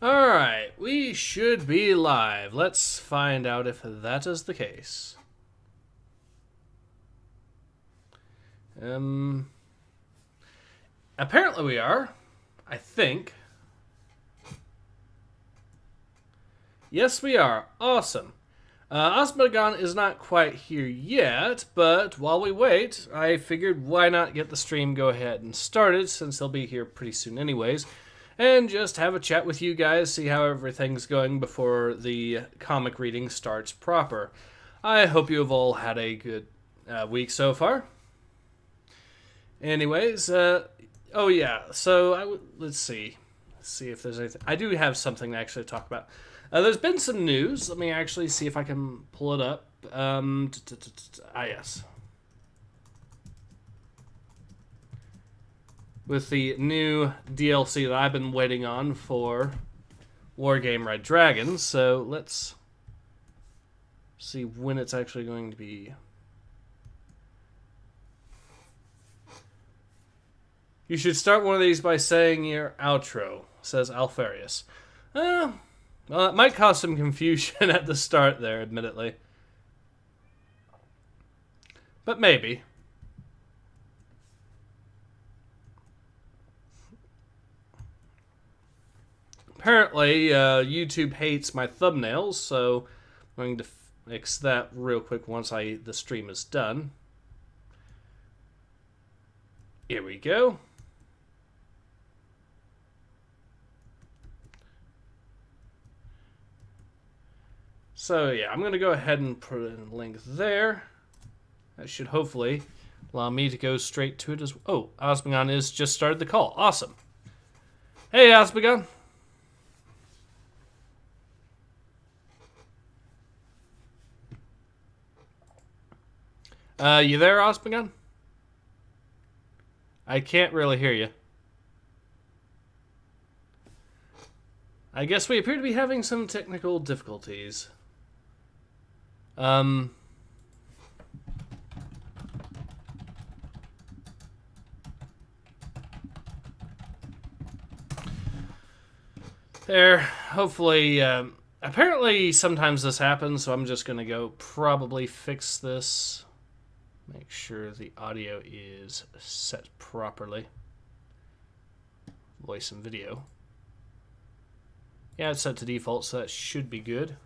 Alright, we should be live. Let's find out if that is the case. Apparently we are. I think. Yes, we are. Awesome. Asmogan is not quite here yet, but while we wait, I figured why not get the stream go ahead and started, since he'll be here pretty soon anyways, and just have a chat with you guys, see how everything's going before the comic reading starts proper. I hope you have all had a good week so far. Anyways, oh yeah, so let's see if there's anything. I do have something to actually talk about. There's been some news. Let me actually see if I can pull it up. Yes. With the new DLC that I've been waiting on for Wargame Red Dragons. So let's see when it's actually going to be. You should start one of these by saying your outro, says Alfarius. Well, it might cause some confusion at the start there, admittedly. But maybe. Apparently, YouTube hates my thumbnails, so I'm going to fix that real quick once the stream is done. Here we go. So yeah, I'm going to go ahead and put in a link there. That should hopefully allow me to go straight to it as well. Oh, Asmogan is just started the call. Awesome. Hey, Asmogan. You there, Asmogan? I can't really hear you. I guess we appear to be having some technical difficulties. There, hopefully, apparently sometimes this happens, so I'm just going to go probably fix this. Make sure the audio is set properly. Voice and video. Yeah, it's set to default, so that should be good.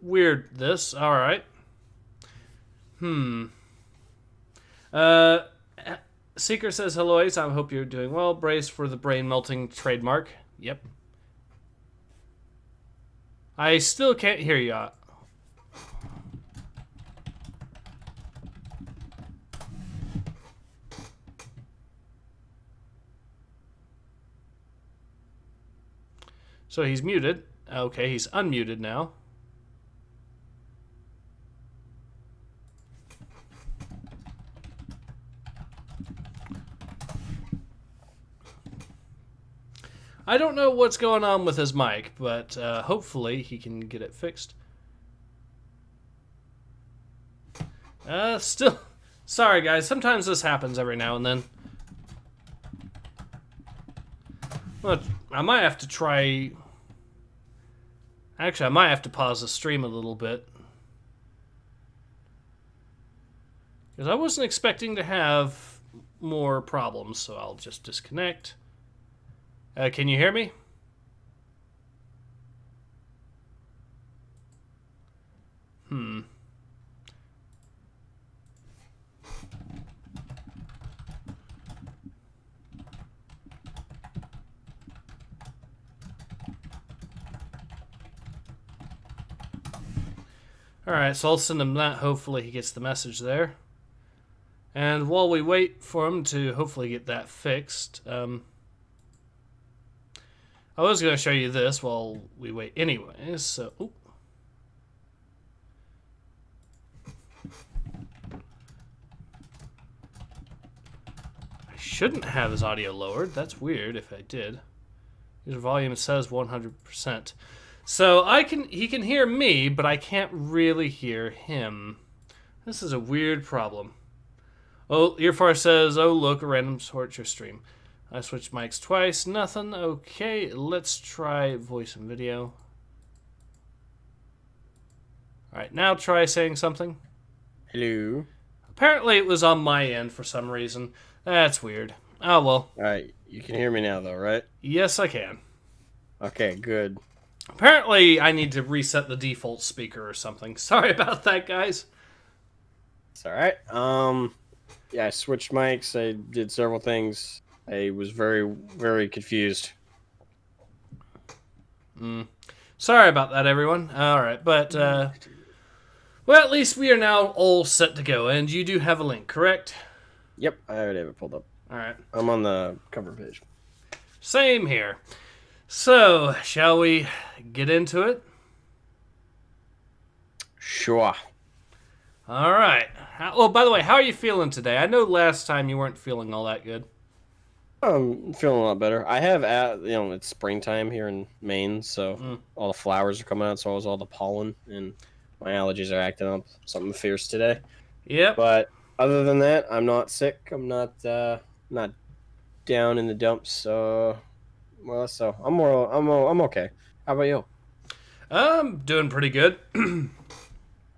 Weird, this. Alright. Seeker says, hello, Ace. I hope you're doing well. Brace for the brain-melting trademark. Yep. I still can't hear you. So he's muted. Okay, he's unmuted now. I don't know what's going on with his mic, but hopefully he can get it fixed. Still, sorry guys, sometimes this happens every now and then. Well, I might have to try. Actually, I might have to pause the stream a little bit. Because I wasn't expecting to have more problems, so I'll just disconnect. Can you hear me? Alright, so I'll send him that. Hopefully he gets the message there. And while we wait for him to hopefully get that fixed, I was going to show you this while we wait anyways, so. Ooh. I shouldn't have his audio lowered. That's weird if I did. His volume says 100%. So he can hear me, but I can't really hear him. This is a weird problem. Oh, Earfar says, oh look, a random torture stream. I switched mics twice. Nothing. Okay, let's try voice and video. Alright, now try saying something. Hello. Apparently it was on my end for some reason. That's weird. Oh well. Alright, you can hear me now though, right? Yes, I can. Okay, good. Apparently I need to reset the default speaker or something. Sorry about that, guys. It's alright. Yeah, I switched mics, I did several things. I was very, very confused. Sorry about that, everyone. Alright, but, well, at least we are now all set to go, and you do have a link, correct? Yep, I already have it pulled up. Alright. I'm on the cover page. Same here. So, shall we get into it? Sure. Alright. Oh, by the way, how are you feeling today? I know last time you weren't feeling all that good. I'm feeling a lot better. I have, it's springtime here in Maine, so all the flowers are coming out, so is all the pollen, and my allergies are acting up something fierce today. Yep. But other than that, I'm not sick. I'm not down in the dumps. So I'm okay. How about you? I'm doing pretty good.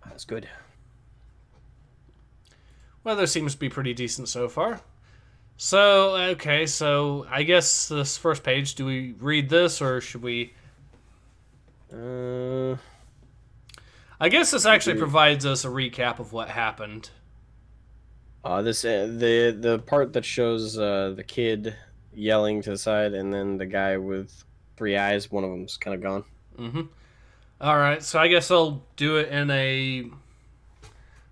That's good. Weather seems to be pretty decent so far. So, okay, so I guess this first page, do we read this or should we... I guess this actually provides us a recap of what happened. The part that shows the kid yelling to the side and then the guy with 3 eyes, one of them's kind of gone. Mm-hmm. Alright, so I guess I'll do it in a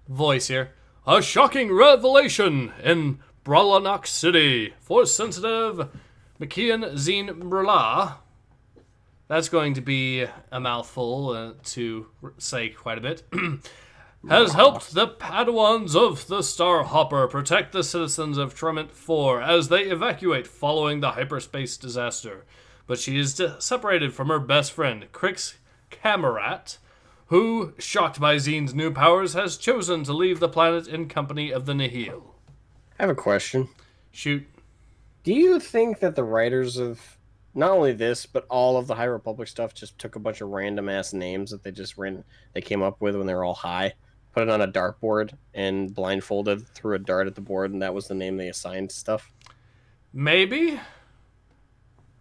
voice here. A shocking revelation in Bralanak City. Force-sensitive McKeon Zine Brala. That's going to be a mouthful to say quite a bit. Has helped the Padawans of the Starhopper protect the citizens of Tremont 4 as they evacuate following the hyperspace disaster. But she is separated from her best friend, Crix Camerat, who, shocked by Zine's new powers, has chosen to leave the planet in company of the Nihil. I have a question. Shoot. Do you think that the writers of not only this, but all of the High Republic stuff just took a bunch of random ass names that they came up with when they were all high, put it on a dartboard, and blindfolded threw a dart at the board, and that was the name they assigned to stuff? Maybe?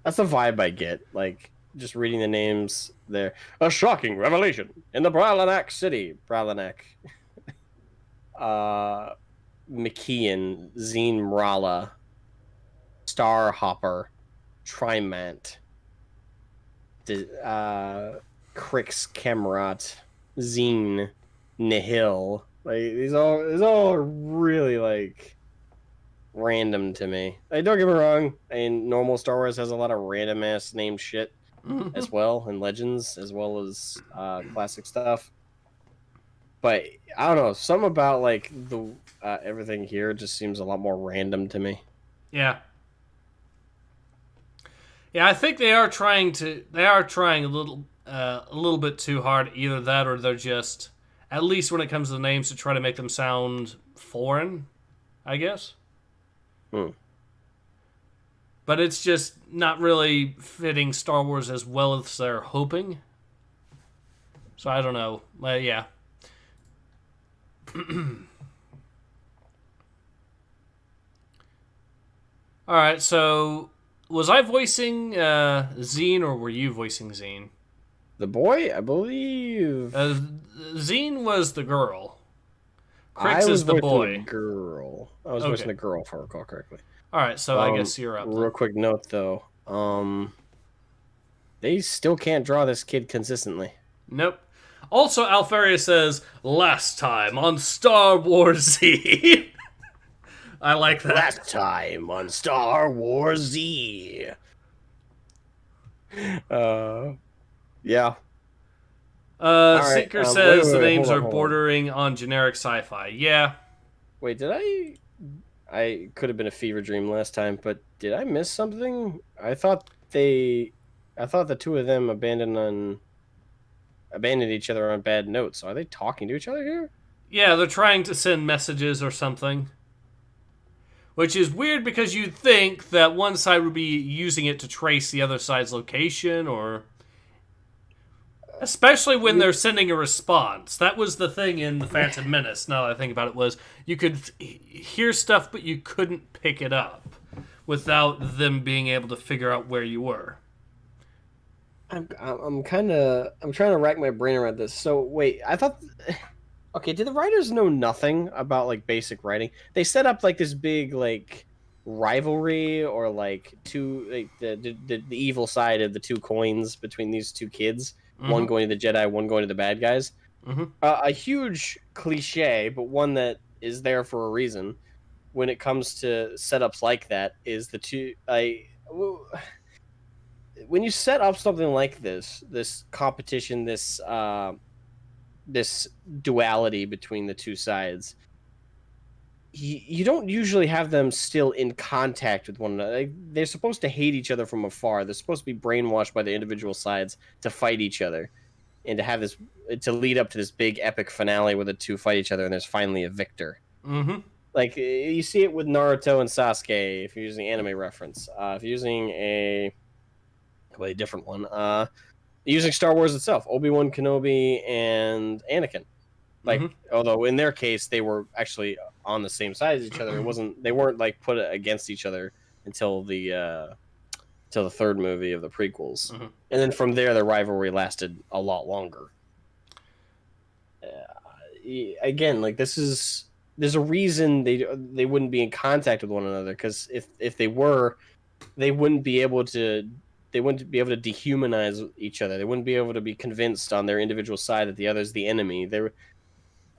That's the vibe I get. Like, just reading the names there. A shocking revelation in the Bralanak City. Bralanak. McKeon, Zine Mrala, Starhopper, Trimant, Crix Camerat, Zine, Nihil. Like, these all really, like, random to me. Like, don't get me wrong. I mean, normal Star Wars has a lot of random ass name shit as well, and Legends, as well as classic stuff. But I don't know, something about like the everything here just seems a lot more random to me. Yeah. Yeah, I think they are trying a little bit too hard. Either that, or they're just, at least when it comes to the names, to try to make them sound foreign, I guess. But it's just not really fitting Star Wars as well as they're hoping. So I don't know. Yeah. Alright, so was I voicing Zine or were you voicing Zine? The boy, I believe. Zine was the girl. Crix is the boy. The girl. I was voicing the girl, if I recall correctly. Alright, so I guess you're up. Real quick note, though. They still can't draw this kid consistently. Nope. Also, Alfaria says, last time on Star Wars Z. I like that. Last time on Star Wars Z. Yeah. Seeker says the names are bordering on generic sci-fi. Yeah. Wait, did I could have been a fever dream last time, but did I miss something? I thought the two of them abandoned each other on bad notes. Are they talking to each other here? Yeah, they're trying to send messages or something. Which is weird because you'd think that one side would be using it to trace the other side's location, or especially when they're sending a response. That was the thing in the Phantom Menace. Now that I think about it, was you could hear stuff, but you couldn't pick it up without them being able to figure out where you were. I'm trying to rack my brain around this. So wait, I thought. Okay, did the writers know nothing about like basic writing? They set up like this big like rivalry or like two like the evil side of the two coins between these two kids. One going to the Jedi, one going to the bad guys. A huge cliche, but one that is there for a reason. When it comes to setups like that, is the two. When you set up something like this competition, this duality between the two sides, you don't usually have them still in contact with one another. They're supposed to hate each other from afar. They're supposed to be brainwashed by the individual sides to fight each other, and to have this to lead up to this big epic finale where the two fight each other and there's finally a victor. Like you see it with Naruto and Sasuke if you're using anime reference. If you're using a different one, using Star Wars itself, Obi-Wan Kenobi and Anakin. Like, although in their case they were actually on the same side as each other, they weren't like put against each other until the third movie of the prequels, and then from there the rivalry lasted a lot longer. Again, like there's a reason they wouldn't be in contact with one another, because if they were, they wouldn't be able to dehumanize each other. They wouldn't be able to be convinced on their individual side that the other's the enemy.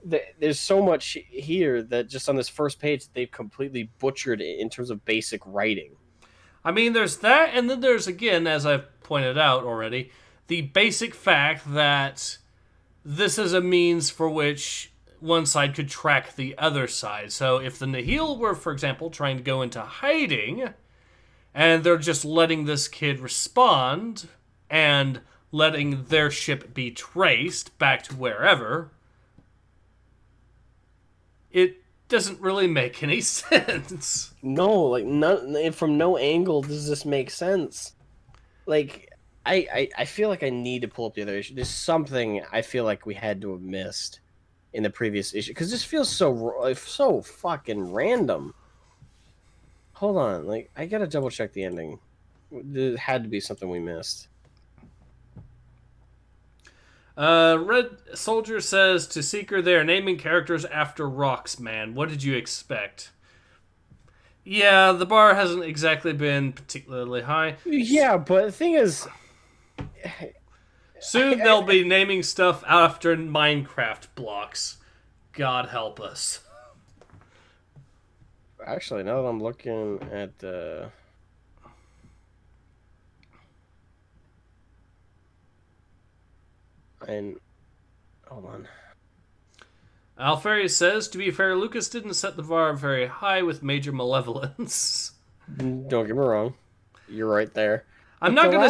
There's so much here that just on this first page they've completely butchered it in terms of basic writing. I mean, there's that, and then there's, again, as I've pointed out already, the basic fact that this is a means for which one side could track the other side. So if the Nihil were, for example, trying to go into hiding, and they're just letting this kid respond and letting their ship be traced back to wherever, it doesn't really make any sense. No, like from no angle does this make sense. Like I feel like I need to pull up the other issue. There's something I feel like we had to have missed in the previous issue, because this feels so fucking random. Hold on, like I gotta double check the ending. There had to be something we missed. Red Soldier says to Seeker, they are naming characters after rocks, man. What did you expect? Yeah, the bar hasn't exactly been particularly high. Yeah, but the thing is, soon they'll be naming stuff after Minecraft blocks. God help us. Actually, now that I'm looking at and hold on. Alfarius says, to be fair, Lucas didn't set the bar very high with major malevolence. Don't get me wrong, you're right there. I'm not gonna. The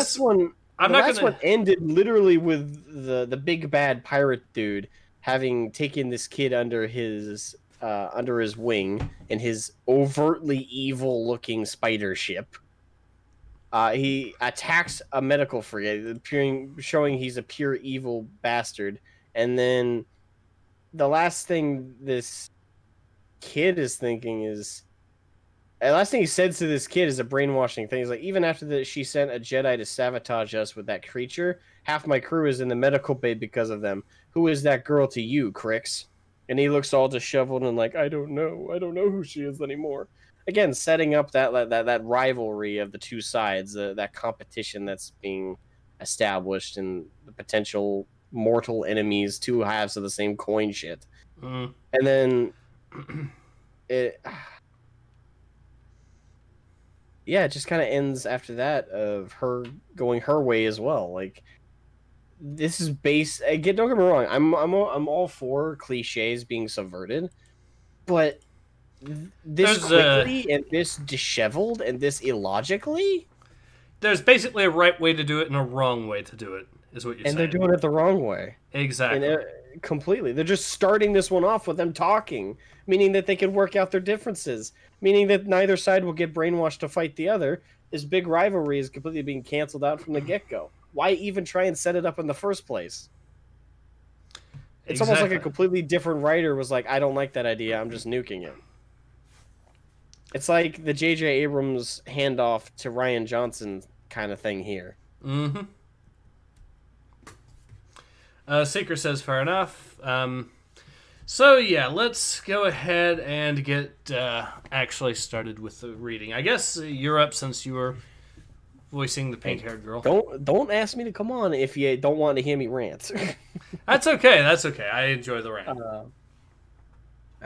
last one ended literally with the big bad pirate dude having taken this kid under his wing in his overtly evil-looking spider ship. He attacks a medical frigate, showing he's a pure evil bastard. And then the last thing this kid is thinking is... The last thing he said to this kid is a brainwashing thing. He's like, even after she sent a Jedi to sabotage us with that creature, half my crew is in the medical bay because of them. Who is that girl to you, Crix? And he looks all disheveled and like, I don't know who she is anymore. Again, setting up that rivalry of the two sides, that competition that's being established, and the potential mortal enemies, two halves of the same coin shit. And then it just kind of ends after that of her going her way as well. Like, this is again, don't get me wrong, I'm all for cliches being subverted, but this quickly and this disheveled and this illogically, there's basically a right way to do it and a wrong way to do it, is what you're saying. And they're doing it the wrong way. Exactly. Completely. They're just starting this one off with them talking meaning that they could work out their differences, meaning that neither side will get brainwashed to fight the other. This big rivalry is completely being canceled out from the get-go. Why even try and set it up in the first place? It's almost like a Exactly. completely different writer was like, I don't like that idea, I'm just nuking it. It's like the J.J. Abrams handoff to Rian Johnson kind of thing here. Mm-hmm. Seeker says, fair enough. So, yeah, let's go ahead and get actually started with the reading. I guess you're up since you were voicing the pink-haired girl. Don't ask me to come on if you don't want to hear me rant. That's okay. That's okay. I enjoy the rant. All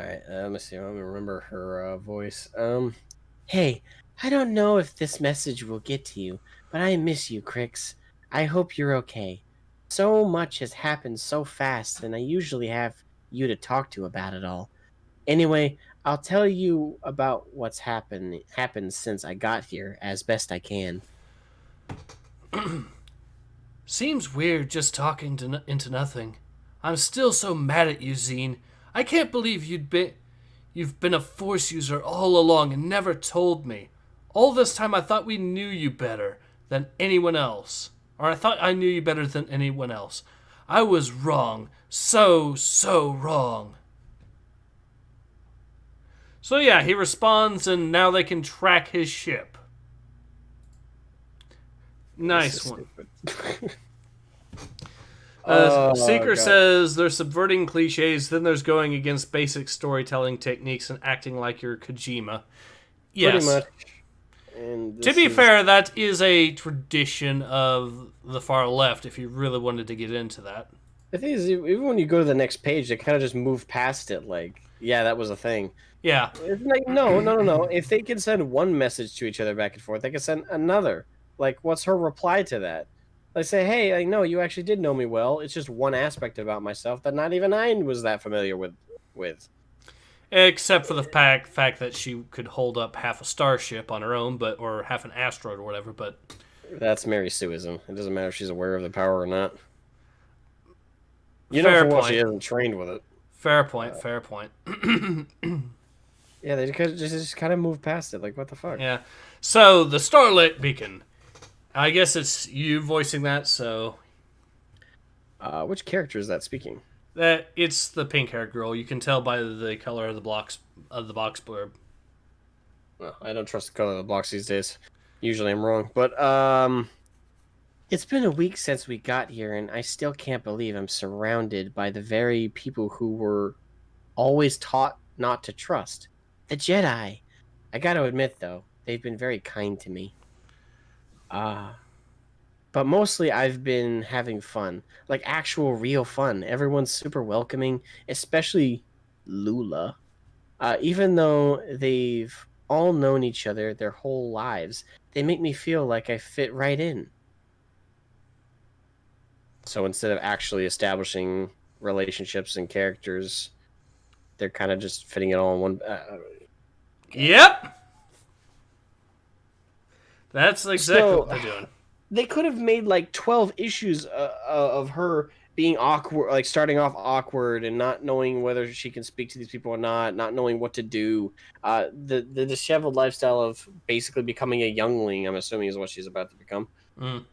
right, let me see. Let me remember her voice. Hey, I don't know if this message will get to you, but I miss you, Crix. I hope you're okay. So much has happened so fast, and I usually have you to talk to about it all. Anyway, I'll tell you about what's happened since I got here as best I can. Seems weird just talking into nothing. I'm still so mad at you, Zine. I can't believe you've been a Force user all along and never told me. All this time I thought we knew you better than anyone else. Or I thought I knew you better than anyone else. I was wrong. So wrong. So yeah, he responds and now they can track his ship. Nice one. Seeker says they're subverting cliches, then there's going against basic storytelling techniques and acting like you're Kojima. Yes. Pretty much. And to be fair, that is a tradition of the far left, if you really wanted to get into that. The thing is, even when you go to the next page, they kind of just move past it. Like, yeah, that was a thing. Yeah. It's like, no. If they can send one message to each other back and forth, they can send another. Like, what's her reply to that? They say, hey, I know you actually did know me well. It's just one aspect about myself that not even I was that familiar with. Except for the fact that she could hold up half a starship on her own, or half an asteroid or whatever, but... That's Mary Sueism. It doesn't matter if she's aware of the power or not. Fair for point. She isn't trained with it. Fair point. Yeah, they just kind of move past it. Like, what the fuck? Yeah. So, the Starlit Beacon. I guess it's you voicing that, so... Which character is that speaking? That it's the pink-haired girl. You can tell by the color of the box blurb. Well, I don't trust the color of the blocks these days. Usually I'm wrong, but it's been a week since we got here, and I still can't believe I'm surrounded by the very people who were always taught not to trust. The Jedi. I gotta admit, though, they've been very kind to me. But mostly I've been having fun. Like, actual real fun. Everyone's super welcoming, especially Lula. Even though they've all known each other their whole lives, they make me feel like I fit right in. So instead of actually establishing relationships and characters, they're kind of just fitting it all in one... Yep! That's exactly what they're doing. They could have made like 12 issues of her being awkward, like starting off awkward and not knowing whether she can speak to these people or not knowing what to do. The disheveled lifestyle of basically becoming a youngling, I'm assuming, is what she's about to become.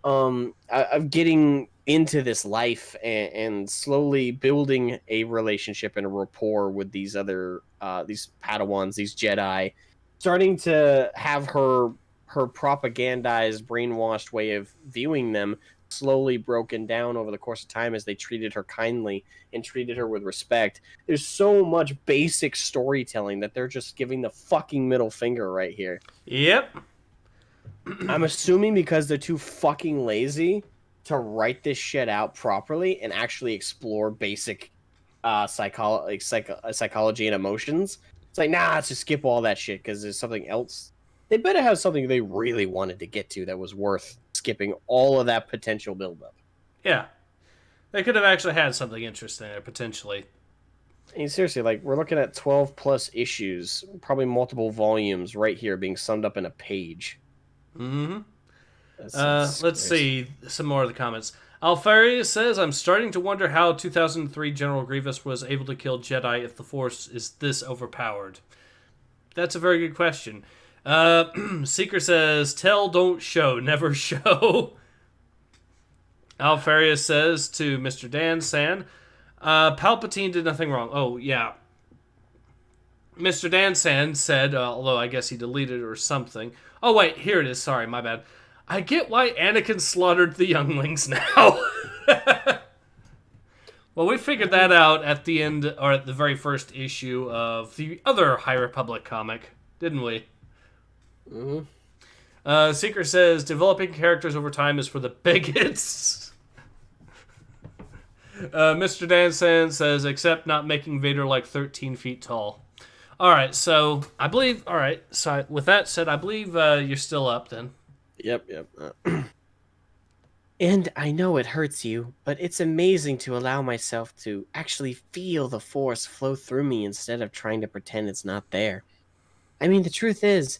Of getting into this life and slowly building a relationship and a rapport with these other these Padawans, these Jedi, starting to have her propagandized, brainwashed way of viewing them slowly broken down over the course of time as they treated her kindly and treated her with respect. There's so much basic storytelling that they're just giving the fucking middle finger right here. Yep. I'm assuming because they're too fucking lazy to write this shit out properly and actually explore basic psychology and emotions. It's like, nah, let's just skip all that shit because there's something else. They better have something they really wanted to get to that was worth skipping all of that potential buildup. Yeah. They could have actually had something interesting there, potentially. I mean, seriously, like, we're looking at 12 plus issues, probably multiple volumes right here being summed up in a page. Mm-hmm. Let's see some more of the comments. Alfarius says, I'm starting to wonder how 2003 General Grievous was able to kill Jedi if the Force is this overpowered. That's a very good question. Seeker says, tell, don't show, never show. Alfarius says to Mr. Dan San, Palpatine did nothing wrong. Oh, yeah. Mr. Dan San said, although I guess he deleted it or something. Oh, wait, here it is. Sorry, my bad. I get why Anakin slaughtered the younglings now. Well, we figured that out at the end, or at the very first issue of the other High Republic comic, didn't we? Mm-hmm. Seeker says, developing characters over time is for the bigots. Mr. Dansan says, except not making Vader like 13 feet tall. Alright, so, I believe, alright, so with that said, I believe you're still up then. Yep. And I know it hurts you, but it's amazing to allow myself to actually feel the Force flow through me instead of trying to pretend it's not there. I mean, the truth is,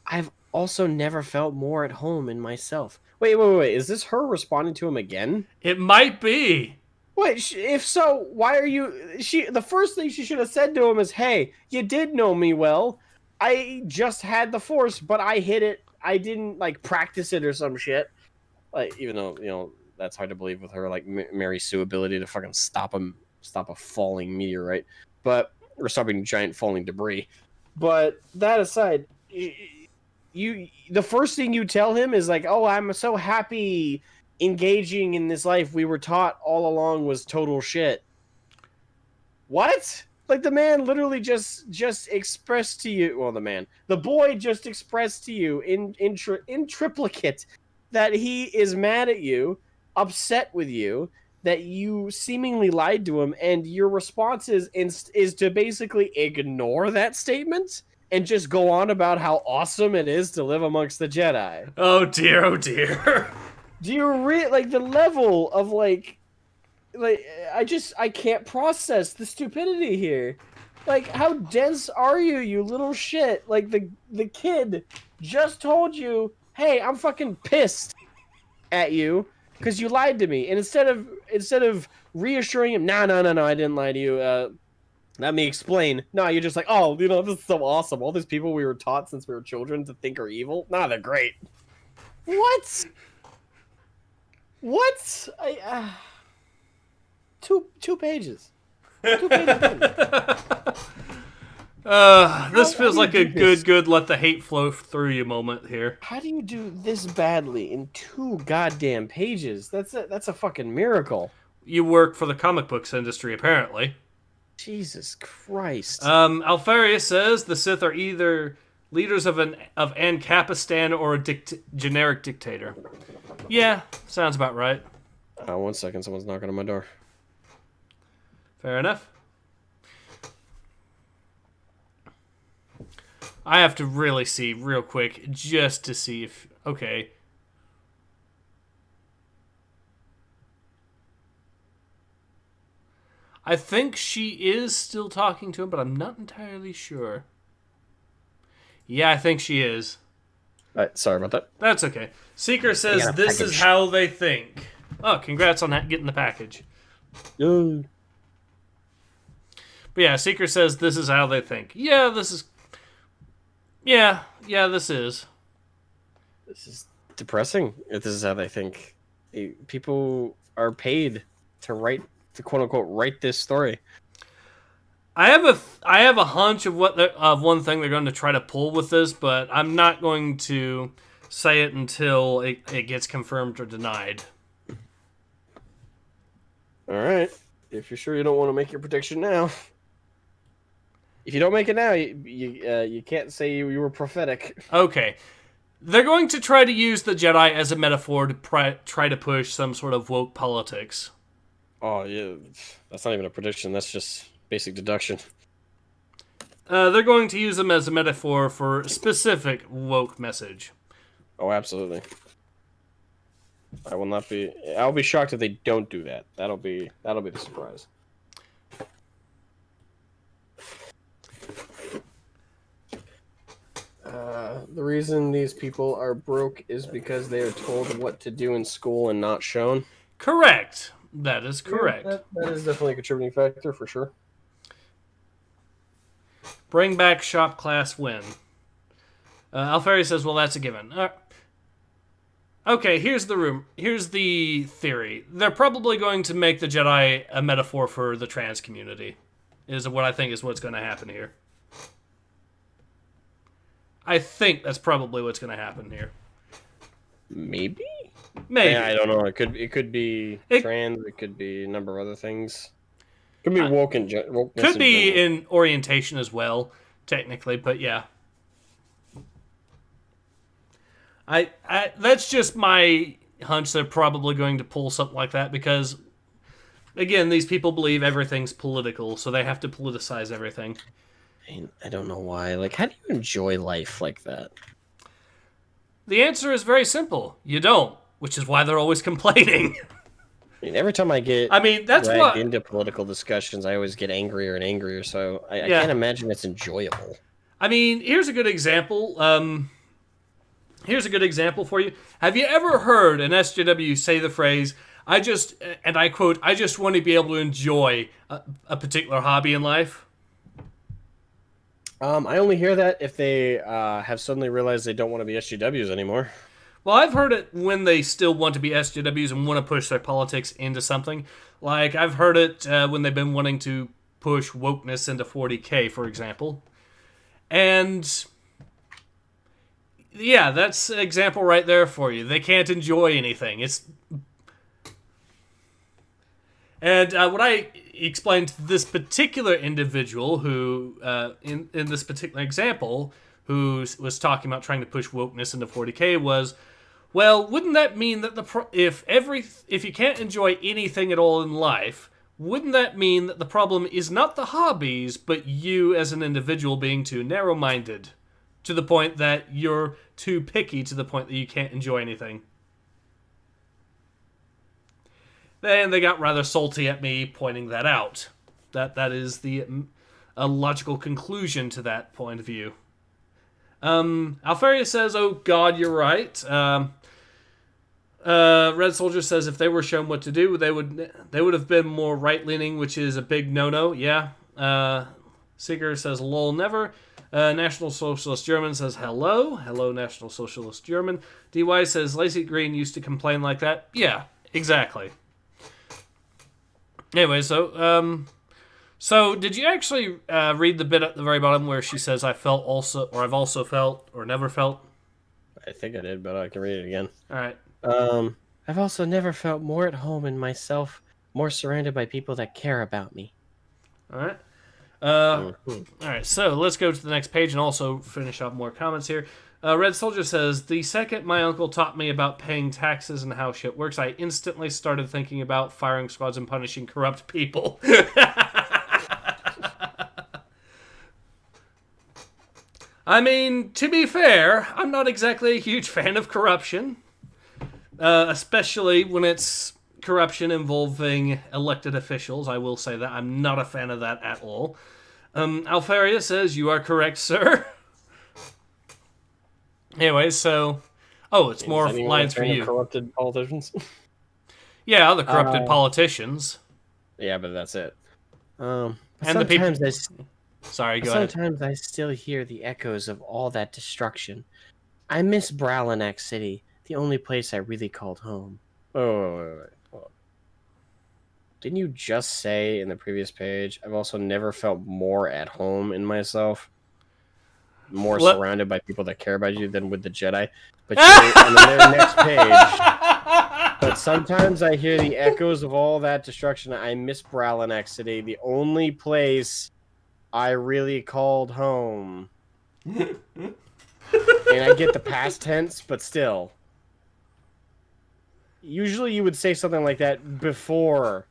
I've also never felt more at home in myself. Wait. Is this her responding to him again? It might be. Wait, if so, why are you... The first thing she should have said to him is, hey, you did know me well. I just had the Force, but I hid it. I didn't, like, practice it or some shit. Like, even though, you know, that's hard to believe with her, like, Mary Sue ability to fucking stop a falling meteorite. Or stopping giant falling debris. But that aside, the first thing you tell him is like, oh, I'm so happy engaging in this life we were taught all along was total shit. What? Like, the man literally just expressed to you, well, the boy just expressed to you in triplicate that he is mad at you, upset with you, that you seemingly lied to him, and your response is to basically ignore that statement and just go on about how awesome it is to live amongst the Jedi. Oh dear, oh dear. Do you like the level of like I can't process the stupidity here. Like, how dense are you, you little shit? Like, the kid just told you, hey, I'm fucking pissed at you because you lied to me. And instead of reassuring him, no, I didn't lie to you. Let me explain. No, you're just like, oh, you know, this is so awesome. All these people we were taught since we were children to think are evil. Nah, they're great. What? Two pages. 2 pages. This feels like a good let the hate flow through you moment here. How do you do this badly in 2 goddamn pages? That's a fucking miracle. You work for the comic books industry, apparently. Jesus Christ. Alfarius says the Sith are either leaders of Ancapistan or a generic dictator. Yeah, sounds about right. 1 second, someone's knocking on my door. Fair enough. I have to really see real quick just to see if... Okay. I think she is still talking to him, but I'm not entirely sure. Yeah, I think she is. Alright, sorry about that. That's okay. Seeker says this is how they think. Oh, congrats on getting the package. But yeah, Seeker says this is how they think. Yeah, this is... Yeah, this is. This is depressing, if this is how they think. People are paid to quote-unquote write this story. I have a hunch of one thing they're going to try to pull with this, but I'm not going to say it until it gets confirmed or denied. Alright. If you're sure you don't want to make your prediction now. If you don't make it now, you can't say you were prophetic. Okay. They're going to try to use the Jedi as a metaphor to try to push some sort of woke politics. Oh, yeah. That's not even a prediction. That's just basic deduction. They're going to use them as a metaphor for a specific woke message. Oh, absolutely. I'll be shocked if they don't do that. That'll be the surprise. The reason these people are broke is because they are told what to do in school and not shown. Correct. That is correct. Yeah, that is definitely a contributing factor for sure. Bring back shop class win. Alfari says, well, that's a given. Okay, here's the theory. They're probably going to make the Jedi a metaphor for the trans community, is what I think is what's going to happen here. I think that's probably what's going to happen here. Maybe? Maybe. Yeah, I don't know. It could be trans. It could be a number of other things. It could be woke and could be in orientation as well, technically. But yeah, I that's just my hunch. They're probably going to pull something like that because, again, these people believe everything's political, so they have to politicize everything. I don't know why. Like, how do you enjoy life like that? The answer is very simple. You don't, which is why they're always complaining. I mean, every time I get that's dragged into political discussions, I always get angrier and angrier, so I can't imagine it's enjoyable. I mean, here's a good example. Here's a good example for you. Have you ever heard an SJW say the phrase, and I quote, I just want to be able to enjoy a particular hobby in life? I only hear that if they have suddenly realized they don't want to be SJWs anymore. Well, I've heard it when they still want to be SJWs and want to push their politics into something. Like, I've heard it when they've been wanting to push wokeness into 40K, for example. And yeah, that's an example right there for you. They can't enjoy anything. And what I explained to this particular individual who, in this particular example, who was talking about trying to push wokeness into 40K was, well, wouldn't that mean that if you can't enjoy anything at all in life, wouldn't that mean that the problem is not the hobbies, but you as an individual being too narrow-minded, to the point that you're too picky, to the point that you can't enjoy anything? Then they got rather salty at me pointing that out. That is a logical conclusion to that point of view. Alfaria says, "Oh God, you're right." Red Soldier says, "If they were shown what to do, they would have been more right leaning, which is a big no-no." Yeah. Seeker says, "Lol, never." National Socialist German says, "Hello, hello, National Socialist German." DY says, "Lacey Green used to complain like that." Yeah, exactly. Anyway, so did you actually read the bit at the very bottom where she says, "I felt also," or "I've also felt," or "never felt"? I think I did, but I can read it again. All right. I've also never felt more at home in myself, more surrounded by people that care about me. All right. All right, so let's go to the next page and also finish up more comments here. Red Soldier says, "The second my uncle taught me about paying taxes and how shit works, I instantly started thinking about firing squads and punishing corrupt people." I mean, to be fair, I'm not exactly a huge fan of corruption. Especially when it's corruption involving elected officials. I will say that. I'm not a fan of that at all. Alfaria says, "You are correct, sir." Anyway, so... Oh, it's more lines for you. Corrupted politicians? Yeah, the corrupted politicians. Yeah, but that's it. And the people... Sorry, go ahead. Sometimes I still hear the echoes of all that destruction. I miss Bralanak City, the only place I really called home. Oh, wait. Didn't you just say in the previous page, I've also never felt more at home in myself? More surrounded by people that care about you than with the Jedi. But on the next page, but sometimes I hear the echoes of all that destruction. I miss Bralanak City, the only place I really called home. And I get the past tense, but still. Usually you would say something like that before.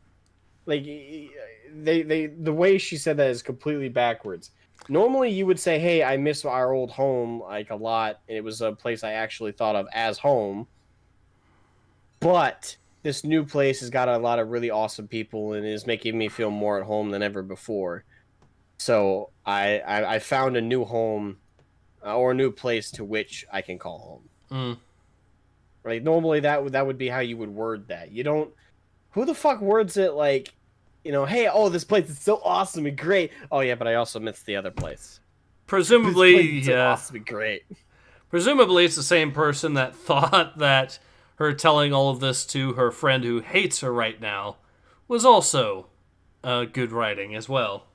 Like, the way she said that is completely backwards. Normally you would say, "Hey, I miss our old home like a lot, and it was a place I actually thought of as home. But this new place has got a lot of really awesome people and is making me feel more at home than ever before. So I found a new home or a new place to which I can call home." Right? Normally that would be how you would word that. You don't who the fuck words it like, hey, oh, this place is so awesome and great. Oh yeah, but I also missed the other place. This place is Presumably, so awesome and great. presumably it's the same person that thought that her telling all of this to her friend who hates her right now was also good writing as well.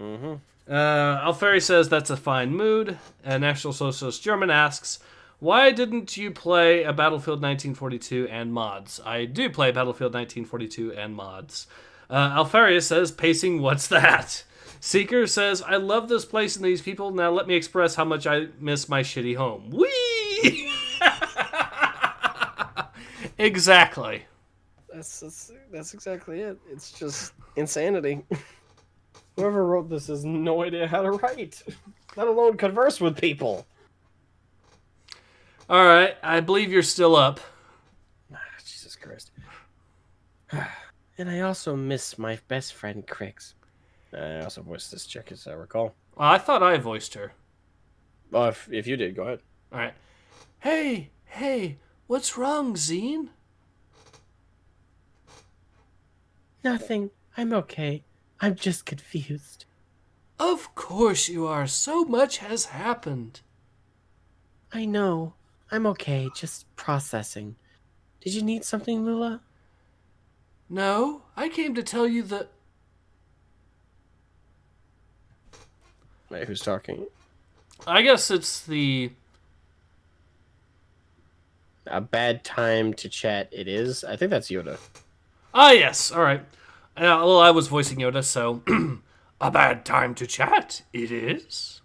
Mm-hmm. Alferi says that's a fine mood. National Socialist German asks, why didn't you play a Battlefield 1942 and mods? I do play Battlefield 1942 and mods. Alferia says, pacing, what's that? Seeker says, I love this place and these people. Now let me express how much I miss my shitty home. Whee! Exactly. That's exactly it. It's just insanity. Whoever wrote this has no idea how to write, let alone converse with people. All right, I believe you're still up. Jesus Christ. And I also miss my best friend, Crix. I also voiced this chick, as I recall. Well, I thought I voiced her. Oh, if you did, go ahead. All right. Hey, what's wrong, Zine? Nothing. I'm okay. I'm just confused. Of course you are. So much has happened. I know. I'm okay. Just processing. Did you need something, Lula? No, I came to tell you that... Wait, who's talking? I guess it's the... A bad time to chat it is. I think that's Yoda. Ah, yes. All right. Well, I was voicing Yoda, so... A bad time to chat, it is.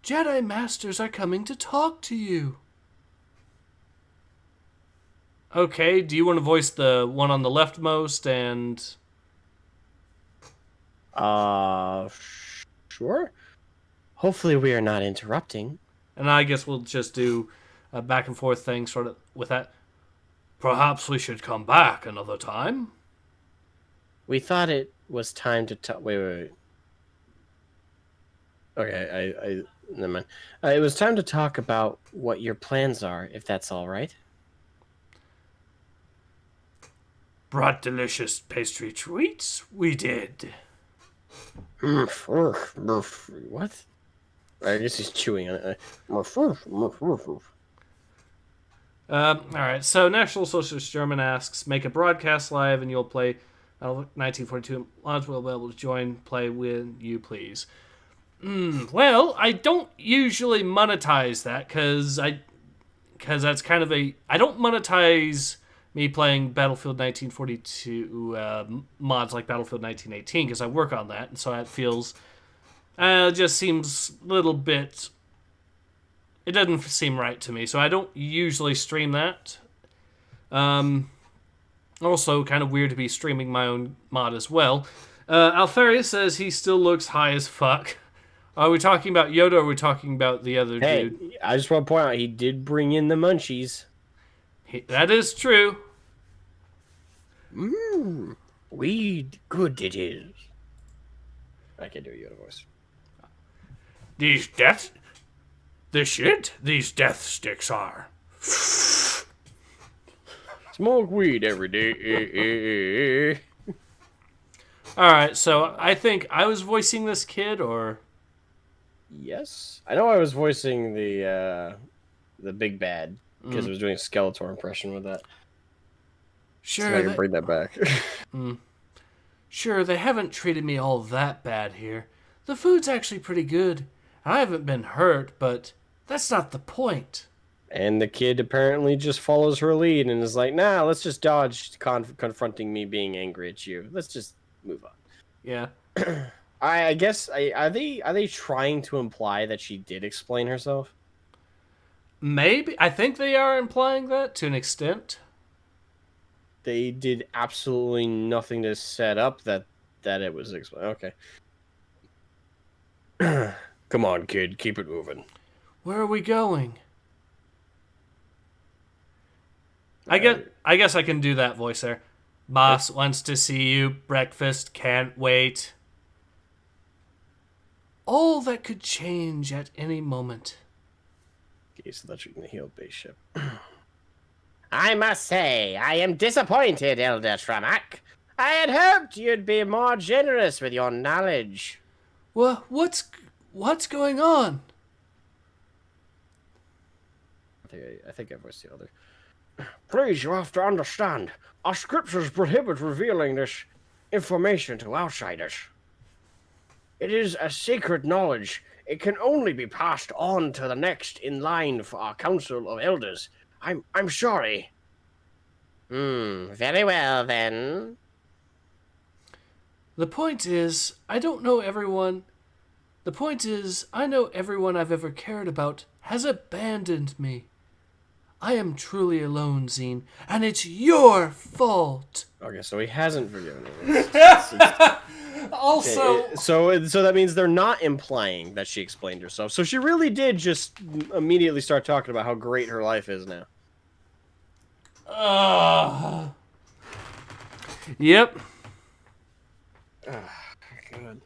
Jedi Masters are coming to talk to you. Okay, do you want to voice the one on the leftmost and... Sure. Hopefully we are not interrupting. And I guess we'll just do a back and forth thing sort of with that. Perhaps we should come back another time. We thought it was time to talk. Wait. Okay, I never mind. It was time to talk about what your plans are, if that's all right. Brought delicious pastry treats? We did. What? I guess he's chewing on it. Alright, so National Socialist German asks, make a broadcast live and you'll play 1942 mods. We'll be able to join, play with you, please. Well, I don't usually monetize that because that's kind of a... I don't monetize me playing Battlefield 1942 mods like Battlefield 1918 because I work on that, and so it feels... just seems a little bit... It doesn't seem right to me, so I don't usually stream that. Also, kind of weird to be streaming my own mod as well. Alferia says he still looks high as fuck. Are we talking about Yoda or are we talking about the other dude? I just want to point out he did bring in the munchies. That is true. Weed, good it is. I can do a Yoda voice. These death sticks are. Smoke weed every day. Alright, so I think I was voicing this kid, or... Yes. I know I was voicing the big bad, because I was doing a Skeletor impression with that. Sure, so I can bring that back. Sure, they haven't treated me all that bad here. The food's actually pretty good. I haven't been hurt, but that's not the point. And the kid apparently just follows her lead and is like, nah, let's just dodge confronting me being angry at you. Let's just move on. Yeah. I guess, are they trying to imply that she did explain herself? Maybe. I think they are implying that to an extent. They did absolutely nothing to set up that it was explained. Okay. Come on, kid. Keep it moving. Where are we going? I guess I can do that voice there. Boss wants to see you. Breakfast. Can't wait. All that could change at any moment. Okay, so that's your heal base ship. I must say, I am disappointed, Elder Tramak. I had hoped you'd be more generous with your knowledge. Well, what's going on? I think I voiced the other. Please, you have to understand. Our scriptures prohibit revealing this information to outsiders. It is a sacred knowledge. It can only be passed on to the next in line for our council of elders. I'm sorry. Very well then. The point is, I don't know everyone. The point is, I know everyone I've ever cared about has abandoned me. I am truly alone, Zine, and it's your fault. Okay, so he hasn't forgiven her. Also, okay, so that means they're not implying that she explained herself. So she really did just immediately start talking about how great her life is now. Yep. Good.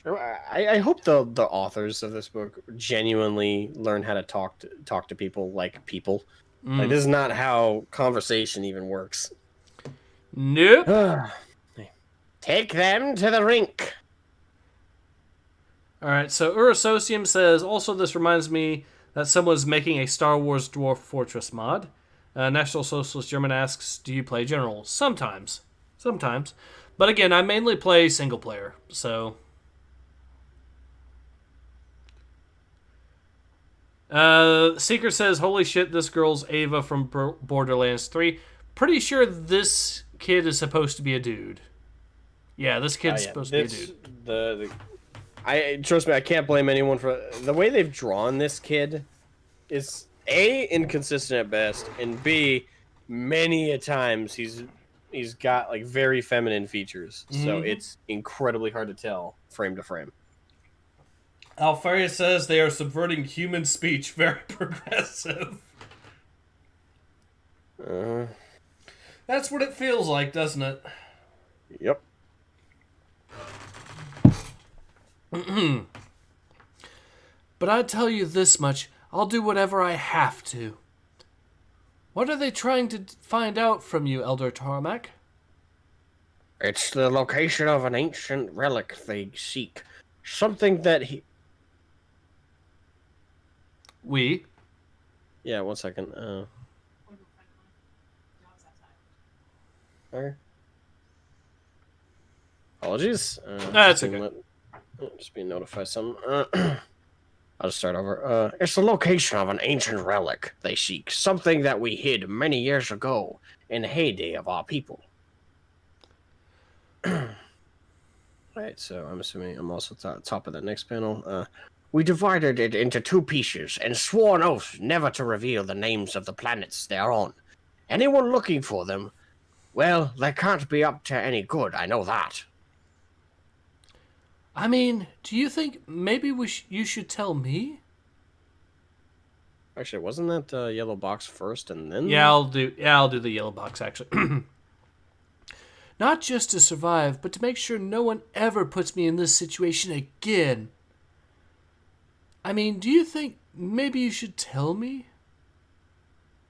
I hope the authors of this book genuinely learn how to talk to people like people. Like, this is not how conversation even works. Nope. Take them to the rink. Alright, so Urosocium says, also this reminds me that someone's making a Star Wars Dwarf Fortress mod. National Socialist German asks, do you play General? Sometimes. But again, I mainly play single player, so... Seeker says, holy shit, this girl's Ava from Borderlands 3. Pretty sure this kid is supposed to be a dude. Yeah, this kid's supposed to be a dude. Trust me, I can't blame anyone for... The way they've drawn this kid is, A, inconsistent at best, and B, many a times he's got, like, very feminine features. So it's incredibly hard to tell frame to frame. Alfaria says they are subverting human speech. Very progressive. That's what it feels like, doesn't it? Yep. But I tell you this much, I'll do whatever I have to. What are they trying to find out from you, Elder Tarmac? It's the location of an ancient relic they seek. Something that he... Yeah, 1 second. Apologies. That's okay. Just being notified something. I'll just start over. It's the location of an ancient relic they seek. Something that we hid many years ago in the heyday of our people. Right, so I'm assuming I'm also top of the next panel. We divided it into 2 pieces and swore an oath never to reveal the names of the planets they're on. Anyone looking for them, well, they can't be up to any good, I know that. I mean, do you think maybe you should tell me? Actually, wasn't that yellow box first and then? Yeah, I'll do the yellow box, actually. Not just to survive, but to make sure no one ever puts me in this situation again. I mean, do you think maybe you should tell me?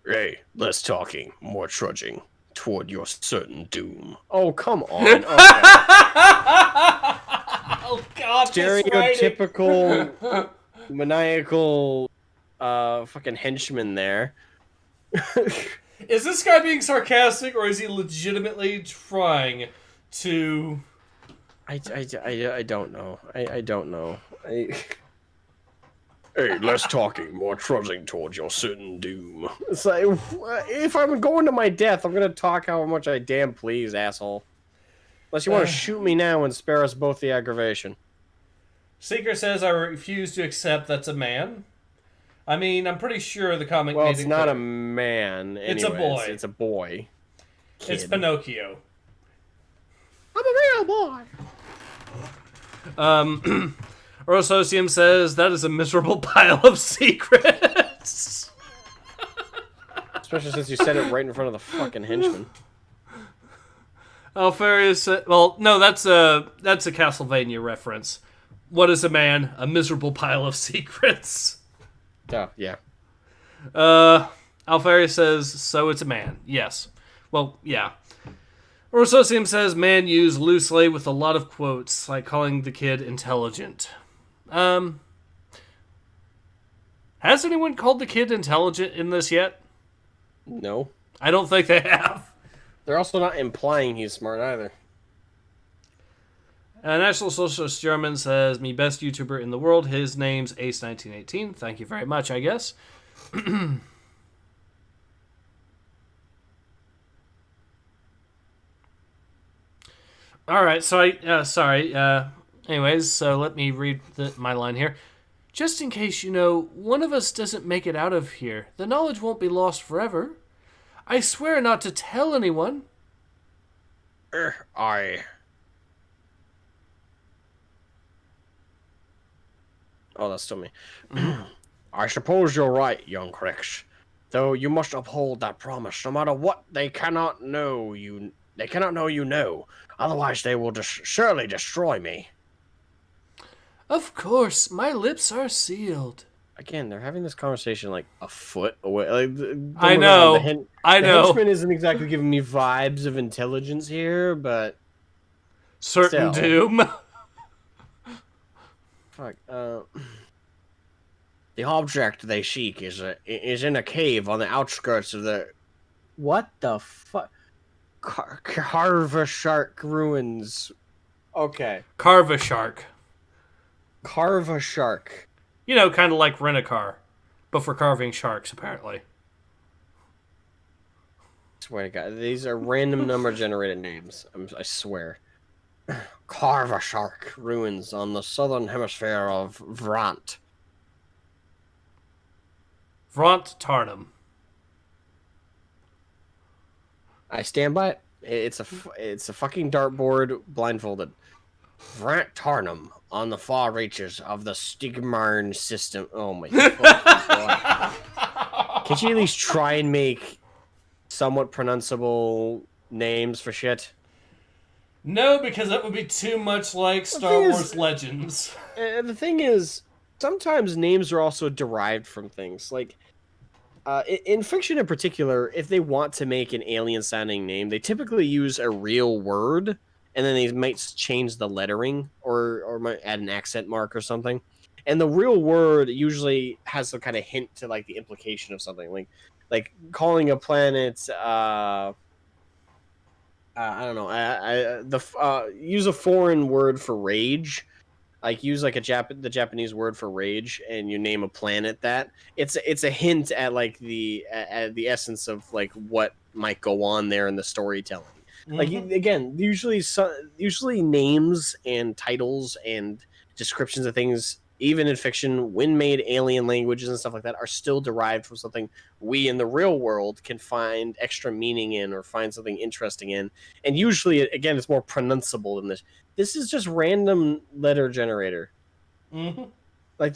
Hey, less talking, more trudging toward your certain doom. Oh, come on. Okay. Oh, God. Stereotypical, maniacal, fucking henchman there. Is this guy being sarcastic, or is he legitimately trying to... I don't know. I don't know. Hey, less talking, more trudging towards your certain doom. It's like, if I'm going to my death, I'm going to talk how much I damn please, asshole. Unless you want to shoot me now and spare us both the aggravation. Seeker says, I refuse to accept that's a man. I mean, I'm pretty sure the comic Well, it's not a man. Anyways. It's a boy. It's a boy. Kid. It's Pinocchio. I'm a real boy. Orosocium says, that is a miserable pile of secrets. Especially since you said it right in front of the fucking henchman. Alfarius said, well, no, that's a Castlevania reference. What is a man? A miserable pile of secrets. Oh, yeah. Alfaria says, so it's a man. Yes. Well, yeah. Orsosium says, man used loosely with a lot of quotes, like calling the kid intelligent. Has anyone called the kid intelligent in this yet? No. I don't think they have. They're also not implying he's smart either. National Socialist German says, me best YouTuber in the world. His name's Ace1918. Thank you very much, I guess. All right, so anyways, so let me read my line here. Just in case, one of us doesn't make it out of here, the knowledge won't be lost forever. I swear not to tell anyone. Oh, that's still me. I suppose you're right, young Crix. Though you must uphold that promise, no matter what. They cannot know you know. Otherwise, they will surely destroy me. Of course, my lips are sealed. Again, they're having this conversation like a foot away. Like, I know. The henchman isn't exactly giving me vibes of intelligence here, but certain still. doom. Fuck. The object they seek is in a cave on the outskirts of the. What the fuck? Carva Shark ruins. Okay. Carva Shark. Carva Shark. Kind of like Rent-A-Car, but for carving sharks, apparently. I swear to God, these are random number generated names. I swear. Carva Shark ruins on the southern hemisphere of Vrant. Vrant Tarnum. I stand by it. It's a fucking dartboard blindfolded. Vrant Tarnum on the far reaches of the Stigmarn system. Oh my God. Can't you at least try and make somewhat pronounceable names for shit? No, because that would be too much like Star Wars Legends. The thing is, sometimes names are also derived from things. Like, in fiction in particular, if they want to make an alien-sounding name, they typically use a real word, and then they might change the lettering or might add an accent mark or something. And the real word usually has some kind of hint to like the implication of something, like calling a planet. I don't know. Use a foreign word for rage. Like use like the Japanese word for rage, and you name a planet that. It's a hint at like at the essence of like what might go on there in the storytelling. Mm-hmm. Like again, usually names and titles and descriptions of things, even in fiction, when made alien languages and stuff like that, are still derived from something we in the real world can find extra meaning in or find something interesting in. And usually, again, it's more pronounceable than this. This is just random letter generator. Mm-hmm. Like,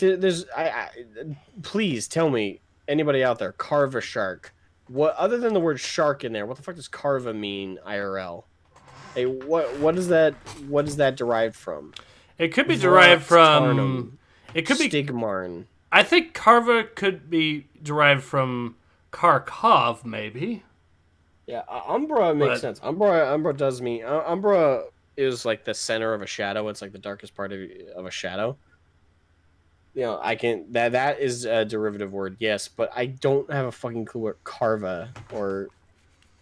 please tell me, anybody out there, Carva Shark. What, other than the word shark in there, what the fuck does Carva mean, IRL? Hey, what is that derived from? It could be derived from... Tarnum. It could be Stigmarn. I think Carva could be derived from Kharkov, maybe. Yeah, Umbra makes sense. Umbra does mean Umbra is like the center of a shadow. It's like the darkest part of a shadow. I can that is a derivative word, yes, but I don't have a fucking clue what Carva or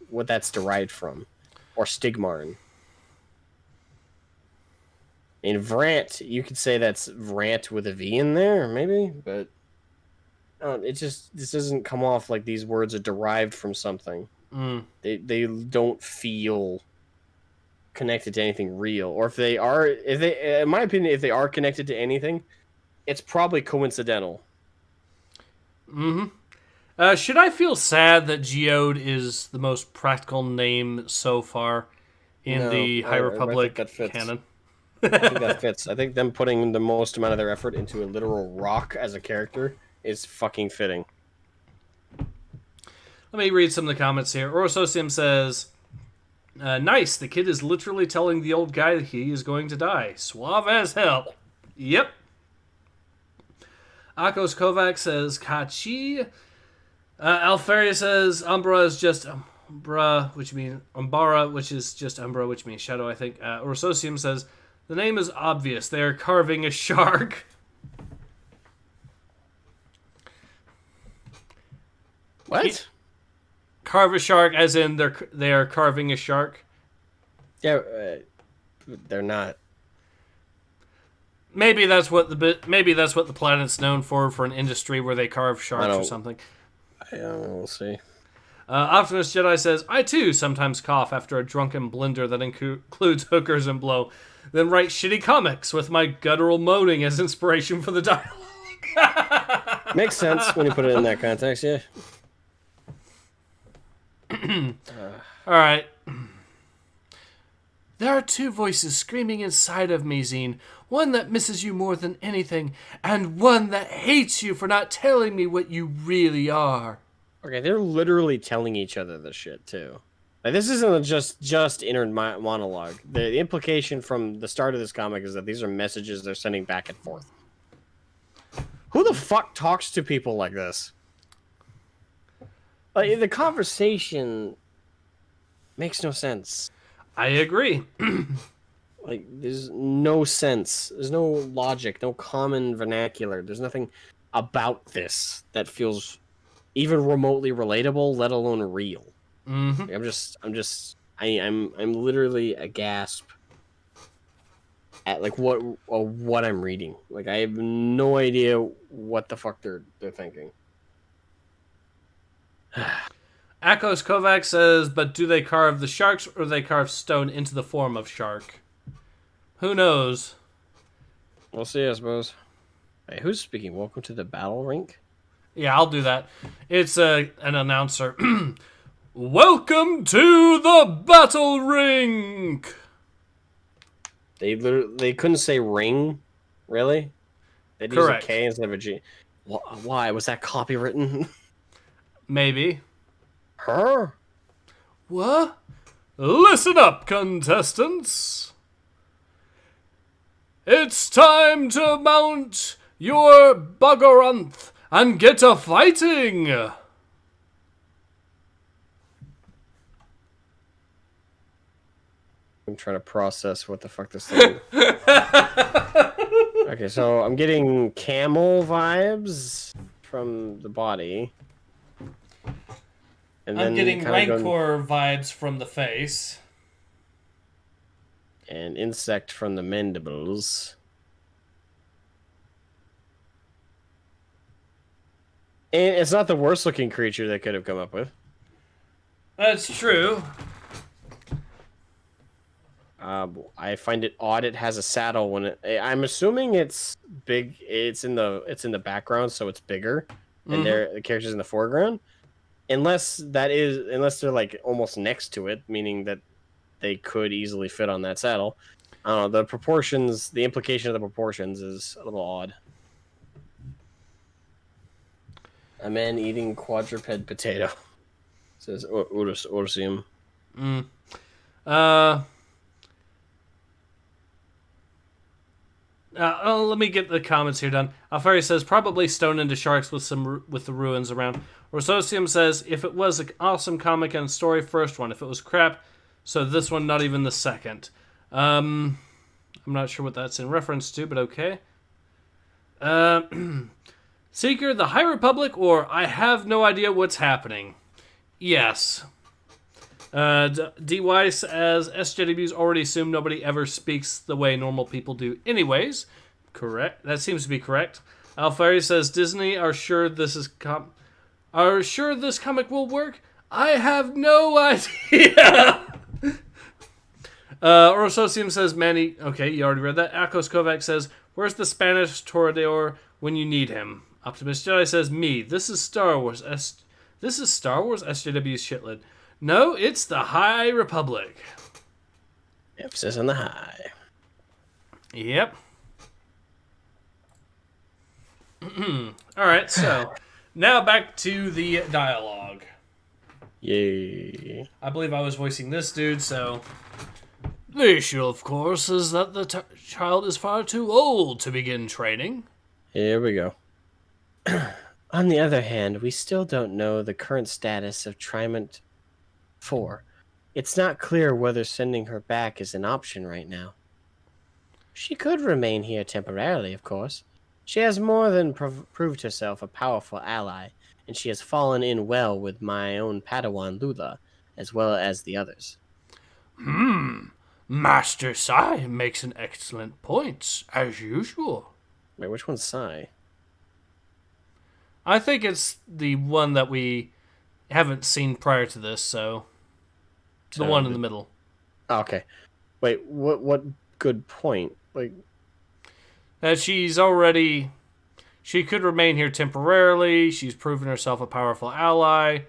what that's derived from, or Stigmarn. In Vrant, you could say that's Vrant with a V in there, maybe, but this doesn't come off like these words are derived from something. Mm. They don't feel connected to anything real, or if they, in my opinion, if they are connected to anything, it's probably coincidental. Mm-hmm. Should I feel sad that Geode is the most practical name so far in the High Republic canon? I think that fits. I think them putting the most amount of their effort into a literal rock as a character is fucking fitting. Let me read some of the comments here. Orososium says, nice, the kid is literally telling the old guy that he is going to die. Suave as hell. Yep. Akos Kovac says, Kachi Alferia says Umbra is just Umbra, which means Umbara, which is just Umbra, which means shadow, I think. Orsosium says the name is obvious. They are carving a shark. What? Carve a shark, as in they are carving a shark. Yeah, they're not. Maybe that's what the planet's known for an industry where they carve sharks or something. I don't know, we'll see. Optimus Jedi says, I too sometimes cough after a drunken blender that includes hookers and blow, then write shitty comics with my guttural moaning as inspiration for the dialogue. Makes sense when you put it in that context, yeah. Alright. There are two voices screaming inside of me, Zine. One that misses you more than anything, and one that hates you for not telling me what you really are. Okay, they're literally telling each other this shit, too. Like, this isn't just inner monologue. The implication from the start of this comic is that these are messages they're sending back and forth. Who the fuck talks to people like this? Like, the conversation makes no sense. I agree. Like, there's no sense. There's no logic, no common vernacular. There's nothing about this that feels even remotely relatable, let alone real. Mm-hmm. Like, I'm literally aghast at like what I'm reading. Like, I have no idea what the fuck they're thinking. Akos Kovac says, but do they carve the sharks or do they carve stone into the form of shark? Who knows? We'll see, I suppose. Hey, who's speaking? Welcome to the battle rink? Yeah, I'll do that. It's an announcer. Welcome to the battle rink! They couldn't say ring, really? They'd use a K instead of a G. Why? Was that copywritten? Maybe. Her? What? Listen up, contestants. It's time to mount your buggeranth and get to fighting. I'm trying to process what the fuck this thing. Okay, so I'm getting camel vibes from the body. And I'm getting Rancor vibes from the face. And insect from the mandibles. And it's not the worst looking creature they could have come up with. That's true. I find it odd it has a saddle when I'm assuming it's big. It's in the background, so it's bigger, and the character's in the foreground. Unless they're like almost next to it, meaning that they could easily fit on that saddle. I don't know, the implication of the proportions is a little odd. A man eating quadruped potato. Says Orsium. Let me get the comments here done. Alfari says, probably stone into sharks with the ruins around. Orsosium says, if it was an awesome comic and story, first one. If it was crap, so this one, not even the second. I'm not sure what that's in reference to, but okay. Seeker, the High Republic, or I have no idea what's happening. Yes. DY says, SJWs already assume nobody ever speaks the way normal people do anyways. Correct. That seems to be correct. Alfari says, Disney are sure this comic will work? I have no idea. Orososium says, Manny. Okay, you already read that. Akos Kovac says, where's the Spanish Toreador when you need him? Optimus Jedi says, me. This is Star Wars. This is Star Wars SJW's shitlid. No, it's the High Republic. Emphasis on the high. Yep. Alright, so now back to the dialogue. Yay. I believe I was voicing this dude, so... The issue, of course, is that the child is far too old to begin training. Here we go. On the other hand, we still don't know the current status of Trimont 4. It's not clear whether sending her back is an option right now. She could remain here temporarily, of course. She has more than proved herself a powerful ally, and she has fallen in well with my own Padawan Lula, as well as the others. Master Sai makes an excellent point, as usual. Wait, which one's Sai? I think it's the one that we haven't seen prior to this, so the one in the middle. Oh, okay. Wait, what good point? Like, That she could remain here temporarily. She's proven herself a powerful ally,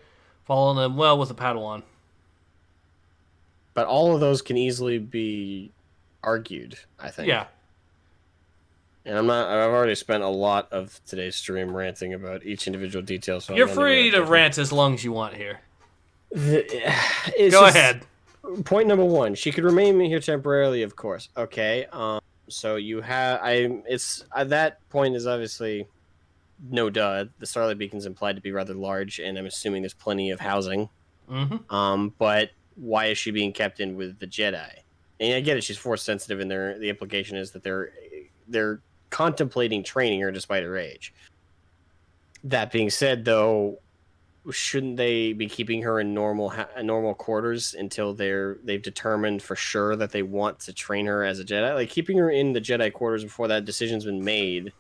fallen in well with the Padawan. but all of those can easily be argued, I think. Yeah. And I've already spent a lot of today's stream ranting about each individual detail. So You're free to rant as long as you want here. Go ahead. Point number one: she could remain here temporarily, of course. Okay. So you have It's that point is obviously no duh. The Starlight Beacon's implied to be rather large, and I'm assuming there's plenty of housing. Mm-hmm. But why is she being kept in with the Jedi? And I get it; she's force sensitive, and the implication is that they're contemplating training her despite her age. That being said, though, shouldn't they be keeping her in normal quarters until they've determined for sure that they want to train her as a Jedi? Like, keeping her in the Jedi quarters before that decision's been made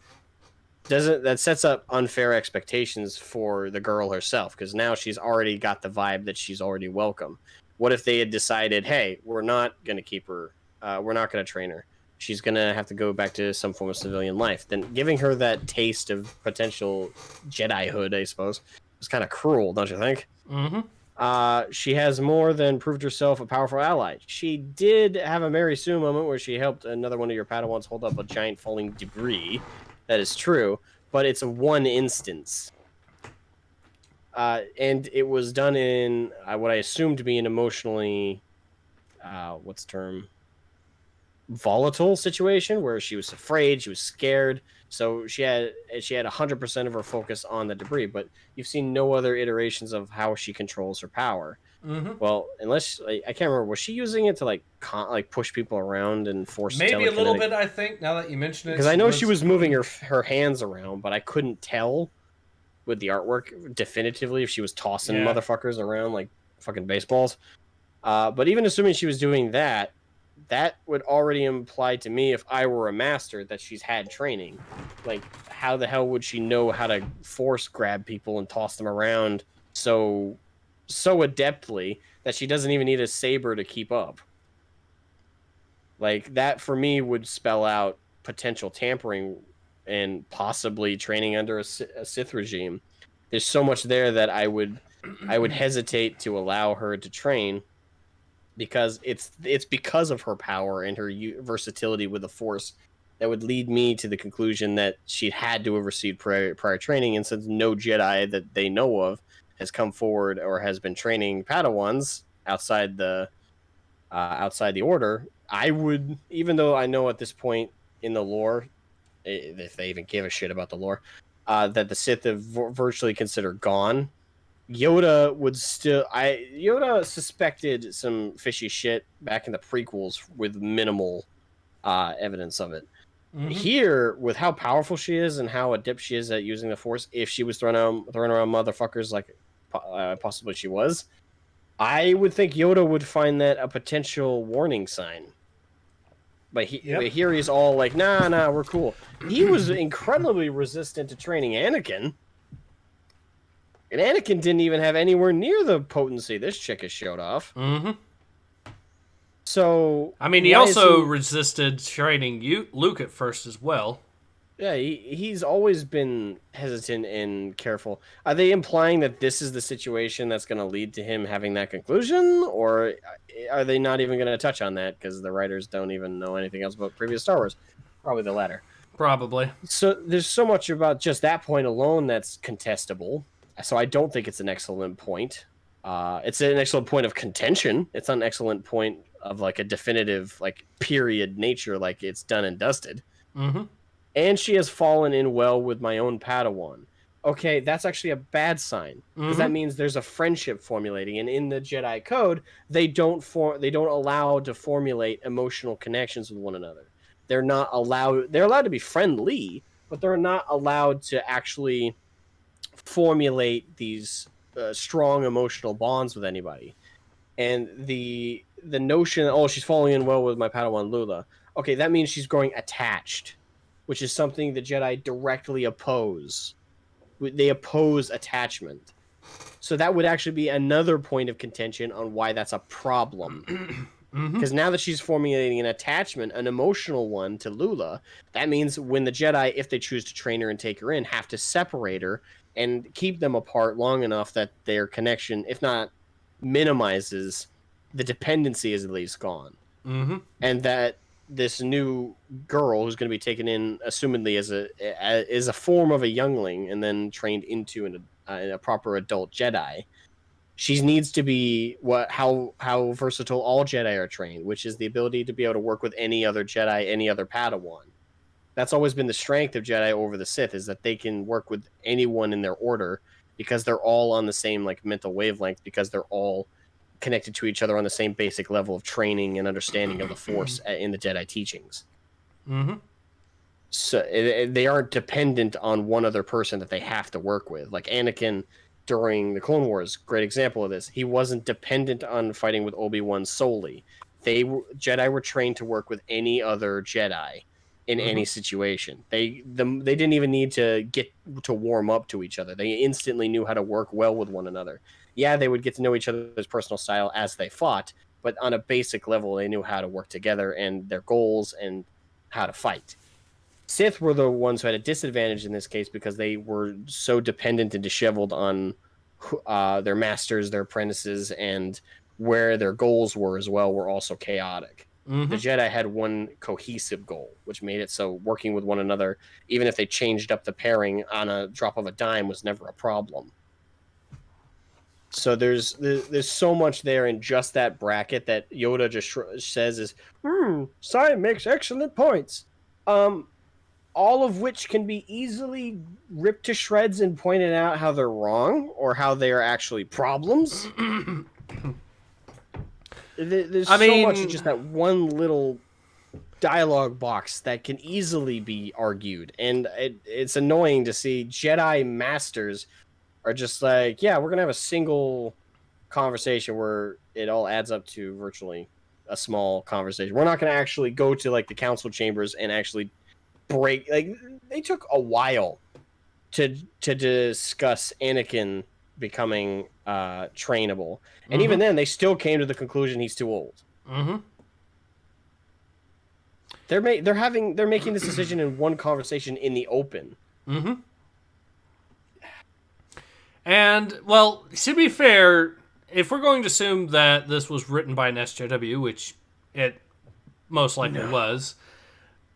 that sets up unfair expectations for the girl herself, because now she's already got the vibe that she's already welcome. What if they had decided, hey, we're not going to keep her, we're not going to train her, she's going to have to go back to some form of civilian life? Then giving her that taste of potential Jedihood, I suppose, was kind of cruel, don't you think? Mm-hmm. She has more than proved herself a powerful ally. She did have a Mary Sue moment where she helped another one of your Padawans hold up a giant falling debris. That is true, but it's a one instance. And it was done in what I assume to be an emotionally, what's the term? Volatile situation where she was afraid, she was scared, so she had 100% of her focus on the debris. But you've seen no other iterations of how she controls her power. Mm-hmm. Well, unless I can't remember, was she using it to like push people around and force maybe a little bit? I think now that you mention it, because I know she was moving her hands around, but I couldn't tell with the artwork definitively if she was tossing motherfuckers around like fucking baseballs. But even assuming she was doing that, that would already imply to me, if I were a master, that she's had training. Like, how the hell would she know how to force grab people and toss them around so adeptly that she doesn't even need a saber to keep up? Like, that for me would spell out potential tampering and possibly training under a Sith regime. There's so much there that I would hesitate to allow her to train, because it's because of her power and her versatility with the Force that would lead me to the conclusion that she had to have received prior training. And since no Jedi that they know of has come forward or has been training Padawans outside the Order, I would, even though I know at this point in the lore, if they even give a shit about the lore, that the Sith have virtually considered gone, Yoda suspected some fishy shit back in the prequels with minimal evidence of it. Mm-hmm. Here, with how powerful she is and how adept she is at using the Force, if she was throwing around motherfuckers like possibly she was, I would think Yoda would find that a potential warning sign. But here he's all like, nah, we're cool. He was incredibly resistant to training Anakin. And Anakin didn't even have anywhere near the potency this chick has showed off. Mm-hmm. So, I mean, he also resisted training Luke at first as well. Yeah, he's always been hesitant and careful. Are they implying that this is the situation that's going to lead to him having that conclusion? Or are they not even going to touch on that because the writers don't even know anything else about previous Star Wars? Probably the latter. Probably. So there's so much about just that point alone that's contestable. So I don't think it's an excellent point. It's an excellent point of contention. It's an excellent point of like a definitive like period nature, like it's done and dusted. Mm-hmm. And she has fallen in well with my own Padawan. okay, that's actually a bad sign because that means there's a friendship formulating, and in the Jedi code, they don't allow to formulate emotional connections with one another. They're not allowed. They're allowed to be friendly, but they're not allowed to actually formulate these strong emotional bonds with anybody. And the notion, oh, she's falling in well with my Padawan Lula. Okay, that means she's growing attached, which is something the Jedi directly oppose. They oppose attachment. So that would actually be another point of contention on why that's a problem. Because now that she's formulating an attachment, an emotional one to Lula, that means when the Jedi, if they choose to train her and take her in, have to separate her and keep them apart long enough that their connection, if not minimizes, the dependency is at least gone. And that this new girl who's going to be taken in, assumedly as a form of a youngling and then trained into a proper adult Jedi, she needs to be how versatile all Jedi are trained, which is the ability to be able to work with any other Jedi, any other Padawan. That's always been the strength of Jedi over the Sith, is that they can work with anyone in their order because they're all on the same like mental wavelength, because they're all connected to each other on the same basic level of training and understanding of the Force in the Jedi teachings. So they aren't dependent on one other person that they have to work with. Like Anakin during the Clone Wars, great example of this. He wasn't dependent on fighting with Obi-Wan solely. Jedi were trained to work with any other Jedi in any situation. They didn't even need to get to warm up to each other. They instantly knew how to work well with one another. Yeah, they would get to know each other's personal style as they fought, but on a basic level, they knew how to work together and their goals and how to fight. Sith were the ones who had a disadvantage in this case because they were so dependent and disheveled on their masters, their apprentices, and where their goals were as well were also chaotic. The Jedi had one cohesive goal, which made it so working with one another, even if they changed up the pairing on a drop of a dime, was never a problem. So there's so much there in just that bracket that Yoda just says is, Sai makes excellent points. All of which can be easily ripped to shreds and pointed out how they're wrong or how they are actually problems. There's so much in just that one little dialogue box that can easily be argued. And it's annoying to see Jedi masters are just like, yeah, we're going to have a single conversation where it all adds up to virtually a small conversation. We're not going to actually go to like the council chambers and actually break. Like, they took a while to discuss Anakin becoming trainable, and even then they still came to the conclusion he's too old. They're making this decision in one conversation in the open. And, well, to be fair, if we're going to assume that this was written by an SJW, which it most likely was,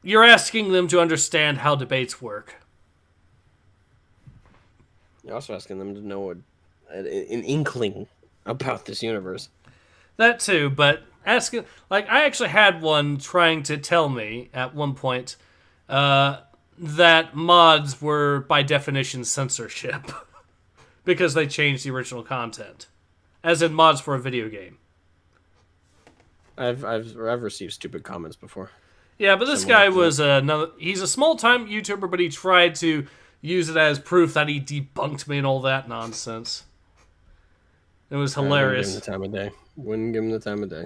you're asking them to understand how debates work. You're also asking them to know an inkling about this universe. That too, but asking... Like, I actually had one trying to tell me at one point that mods were, by definition, censorship. Because they changed the original content. As in mods for a video game. I've received stupid comments before. Yeah, but this guy was he's a small-time YouTuber, but he tried to use it as proof that he debunked me and all that nonsense. It was hilarious. Wouldn't give him the time of day.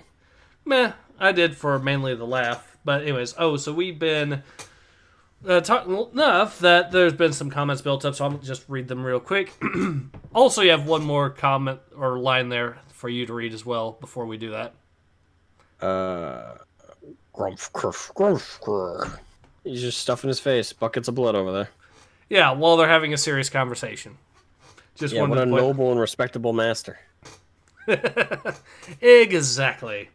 Meh, I did for mainly the laugh. But anyways, so we've been talking enough that there's been some comments built up, so I'll just read them real quick. Also, you have one more comment or line there for you to read as well before we do that. He's just stuffing his face. Buckets of blood over there. Yeah, while they're having a serious conversation. Just what a noble and respectable master. Exactly.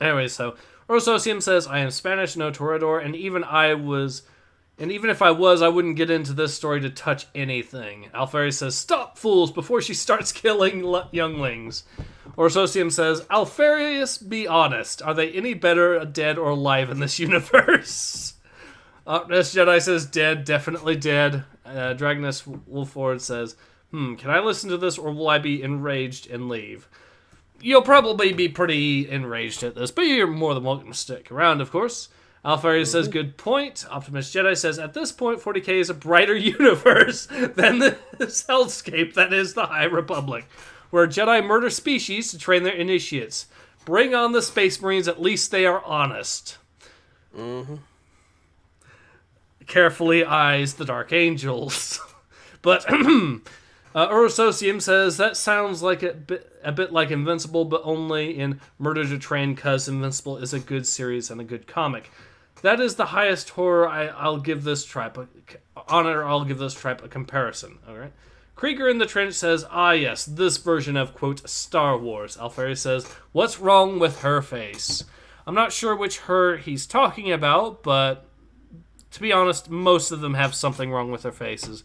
Anyway, so Rososium says, I am Spanish, no toreador, and even if I was, I wouldn't get into this story to touch anything. Alfari says, stop, fools, before she starts killing younglings. Rososium says, Alfarius, be honest. Are they any better dead or alive in this universe? This Jedi says, dead, definitely dead. Dragoness Wolford says, can I listen to this or will I be enraged and leave? You'll probably be pretty enraged at this, but you're more than welcome to stick around, of course. Alfaria says, good point. Optimus Jedi says, at this point, 40k is a brighter universe than this hellscape that is the High Republic, where Jedi murder species to train their initiates. Bring on the Space Marines, at least they are honest. Carefully eyes the Dark Angels. But Urosocium says, that sounds like a bit like Invincible, but only in Murder to Train, cause Invincible is a good series and a good comic. That is the highest horror I'll give this tribe a comparison. All right. Krieger in the Trench says, yes, this version of, quote, Star Wars. Alfari says, what's wrong with her face? I'm not sure which her he's talking about, but to be honest, most of them have something wrong with their faces.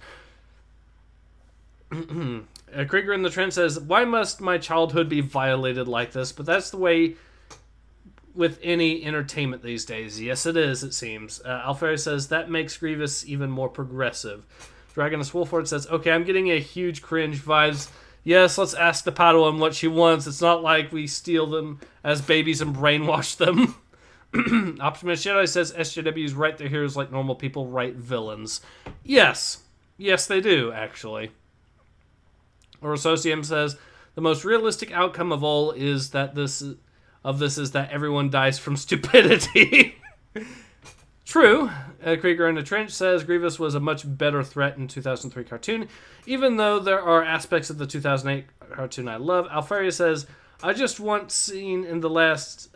Krieger in the Trench says, why must my childhood be violated like this? But that's the way with any entertainment these days. Yes, it is, it seems. Alfari says, that makes Grievous even more progressive. Dragoness Wolford says, okay, I'm getting a huge cringe vibes. Yes, let's ask the Padawan what she wants. It's not like we steal them as babies and brainwash them. Optimus Jedi says, SJWs write their heroes like normal people write villains. Yes. Yes, they do, actually. Orosocium says, the most realistic outcome of all is that this is that everyone dies from stupidity. True. Krieger in the Trench says Grievous was a much better threat in 2003 cartoon, even though there are aspects of the 2008 cartoon I love. Alfaria says, I just want scene in the last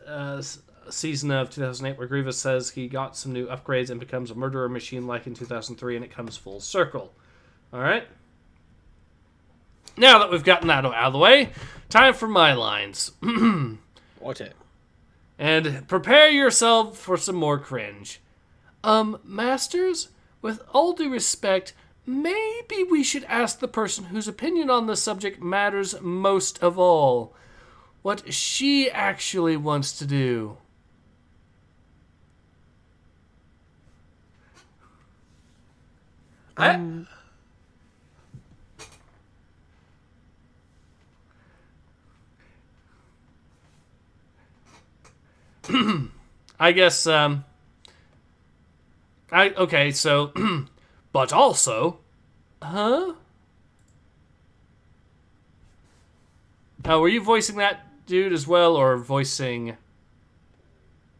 season of 2008 where Grievous says he got some new upgrades and becomes a murderer machine like in 2003, and it comes full circle. All right. Now that we've gotten that out of the way, time for my lines. Watch it. And prepare yourself for some more cringe. Masters, with all due respect, maybe we should ask the person whose opinion on the subject matters most of all what she actually wants to do. I guess, okay, so, but also, huh? Were you voicing that dude as well, or voicing?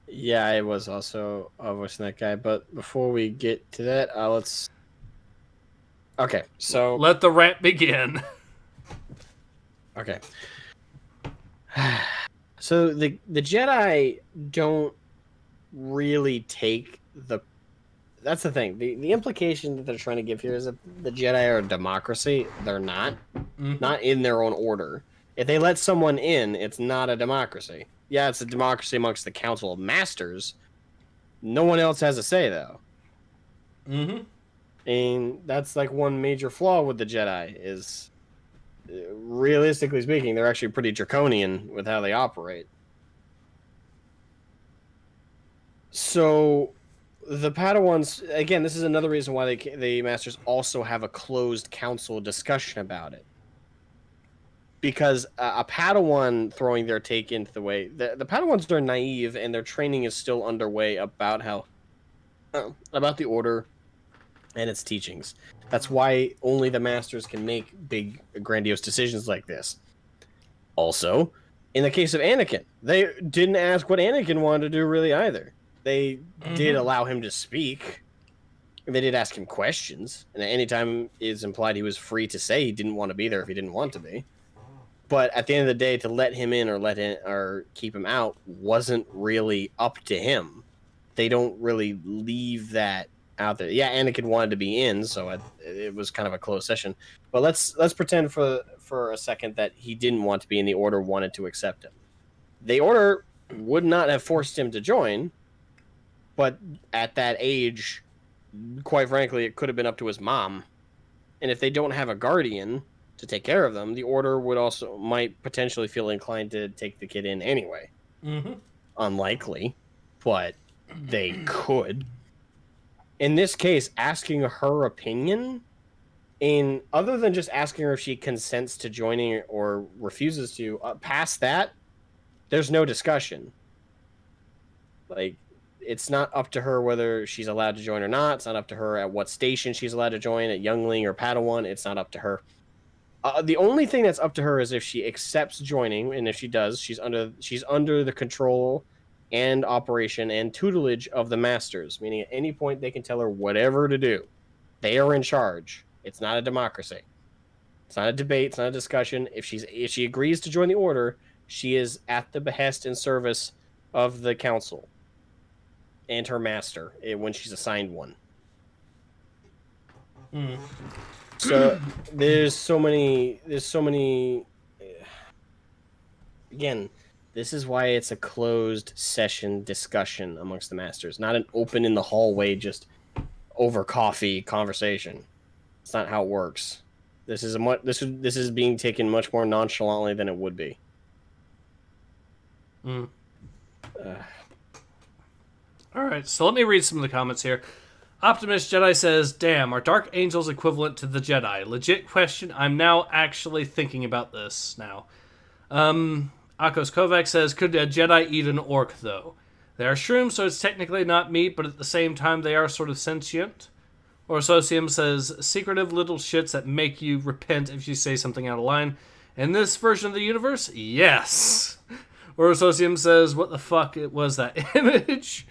Yeah, I was also voicing that guy, but before we get to that, let's... Okay, so... Let the rant begin. Okay. So the Jedi don't really take the... That's the thing. The implication that they're trying to give here is that the Jedi are a democracy. They're not. Mm-hmm. Not in their own order. If they let someone in, it's not a democracy. Yeah, it's a democracy amongst the Council of Masters. No one else has a say, though. Mm-hmm. And that's like one major flaw with the Jedi is... Realistically speaking, they're actually pretty draconian with how they operate. So, the Padawans, again, this is another reason why the Masters also have a closed council discussion about it. Because a Padawan throwing their take into the way... The Padawans are naive, and their training is still underway about about the Order and its teachings. That's why only the Masters can make big, grandiose decisions like this. Also, in the case of Anakin, they didn't ask what Anakin wanted to do really either. They did allow him to speak. They did ask him questions. And at any time it's implied he was free to say he didn't want to be there if he didn't want to be. But at the end of the day, to let him in or keep him out wasn't really up to him. They don't really leave that out there. Yeah, Anakin wanted to be in, so it was kind of a closed session. But let's pretend for a second that he didn't want to be in. The Order wanted to accept him. The Order would not have forced him to join, but at that age, quite frankly, it could have been up to his mom. And if they don't have a guardian to take care of them, the Order might potentially feel inclined to take the kid in anyway. Mm-hmm. Unlikely, but they could. In this case, asking her opinion in other than just asking her if she consents to joining or refuses to, past that, there's no discussion. Like, it's not up to her whether she's allowed to join or not. It's not up to her at what station she's allowed to join, at Youngling or Padawan. It's not up to her. The only thing that's up to her is if she accepts joining, and if she does, she's under the control and operation and tutelage of the masters, meaning at any point they can tell her whatever to do. They are in charge. It's not a democracy. It's not a debate. It's not a discussion. If she agrees to join the order, she is at the behest and service of the council and her master when she's assigned one. So there's so many. Again, this is why it's a closed session discussion amongst the masters, not an open in the hallway, just over coffee conversation. It's not how it works. This is being taken much more nonchalantly than it would be. All right, so let me read some of the comments here. Optimist Jedi says, "Damn, are Dark Angels equivalent to the Jedi? Legit question. I'm now actually thinking about this now." Akos Kovac says, "Could a Jedi eat an orc, though? They are shrooms, so it's technically not meat, but at the same time they are sort of sentient." Or Socium says, "Secretive little shits that make you repent if you say something out of line. In this version of the universe, yes." Or Socium says, "What the fuck was that image?"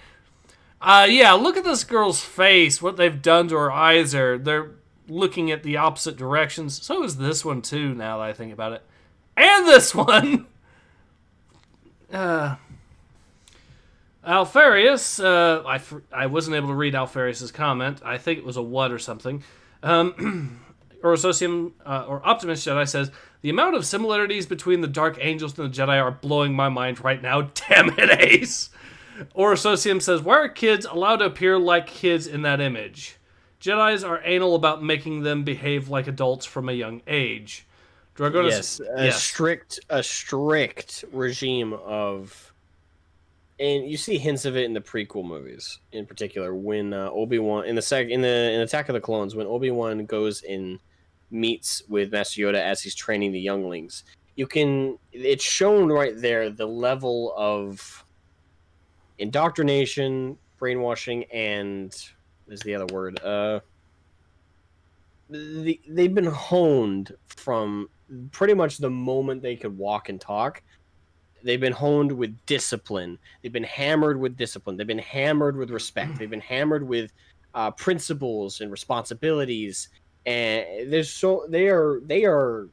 Yeah, look at this girl's face. What they've done to her eyes there. They're looking at the opposite directions. So is this one, too, now that I think about it. And this one! Alfarius, I wasn't able to read Alfarius' comment. I think it was a what or something. Or Socium, or Optimist Jedi says, "The amount of similarities between the Dark Angels and the Jedi are blowing my mind right now. Damn it, Ace!" Or Socium says, "Why are kids allowed to appear like kids in that image? Jedis are anal about making them behave like adults from a young age." Yes, a strict regime of, and you see hints of it in the prequel movies, in particular when Obi-Wan in Attack of the Clones, when Obi-Wan goes and meets with Master Yoda as he's training the younglings. It's shown right there the level of indoctrination, brainwashing, and is the other word. They've been honed from pretty much the moment they could walk and talk. They've been honed with discipline. They've been hammered with discipline. They've been hammered with respect. They've been hammered with principles and responsibilities. And they are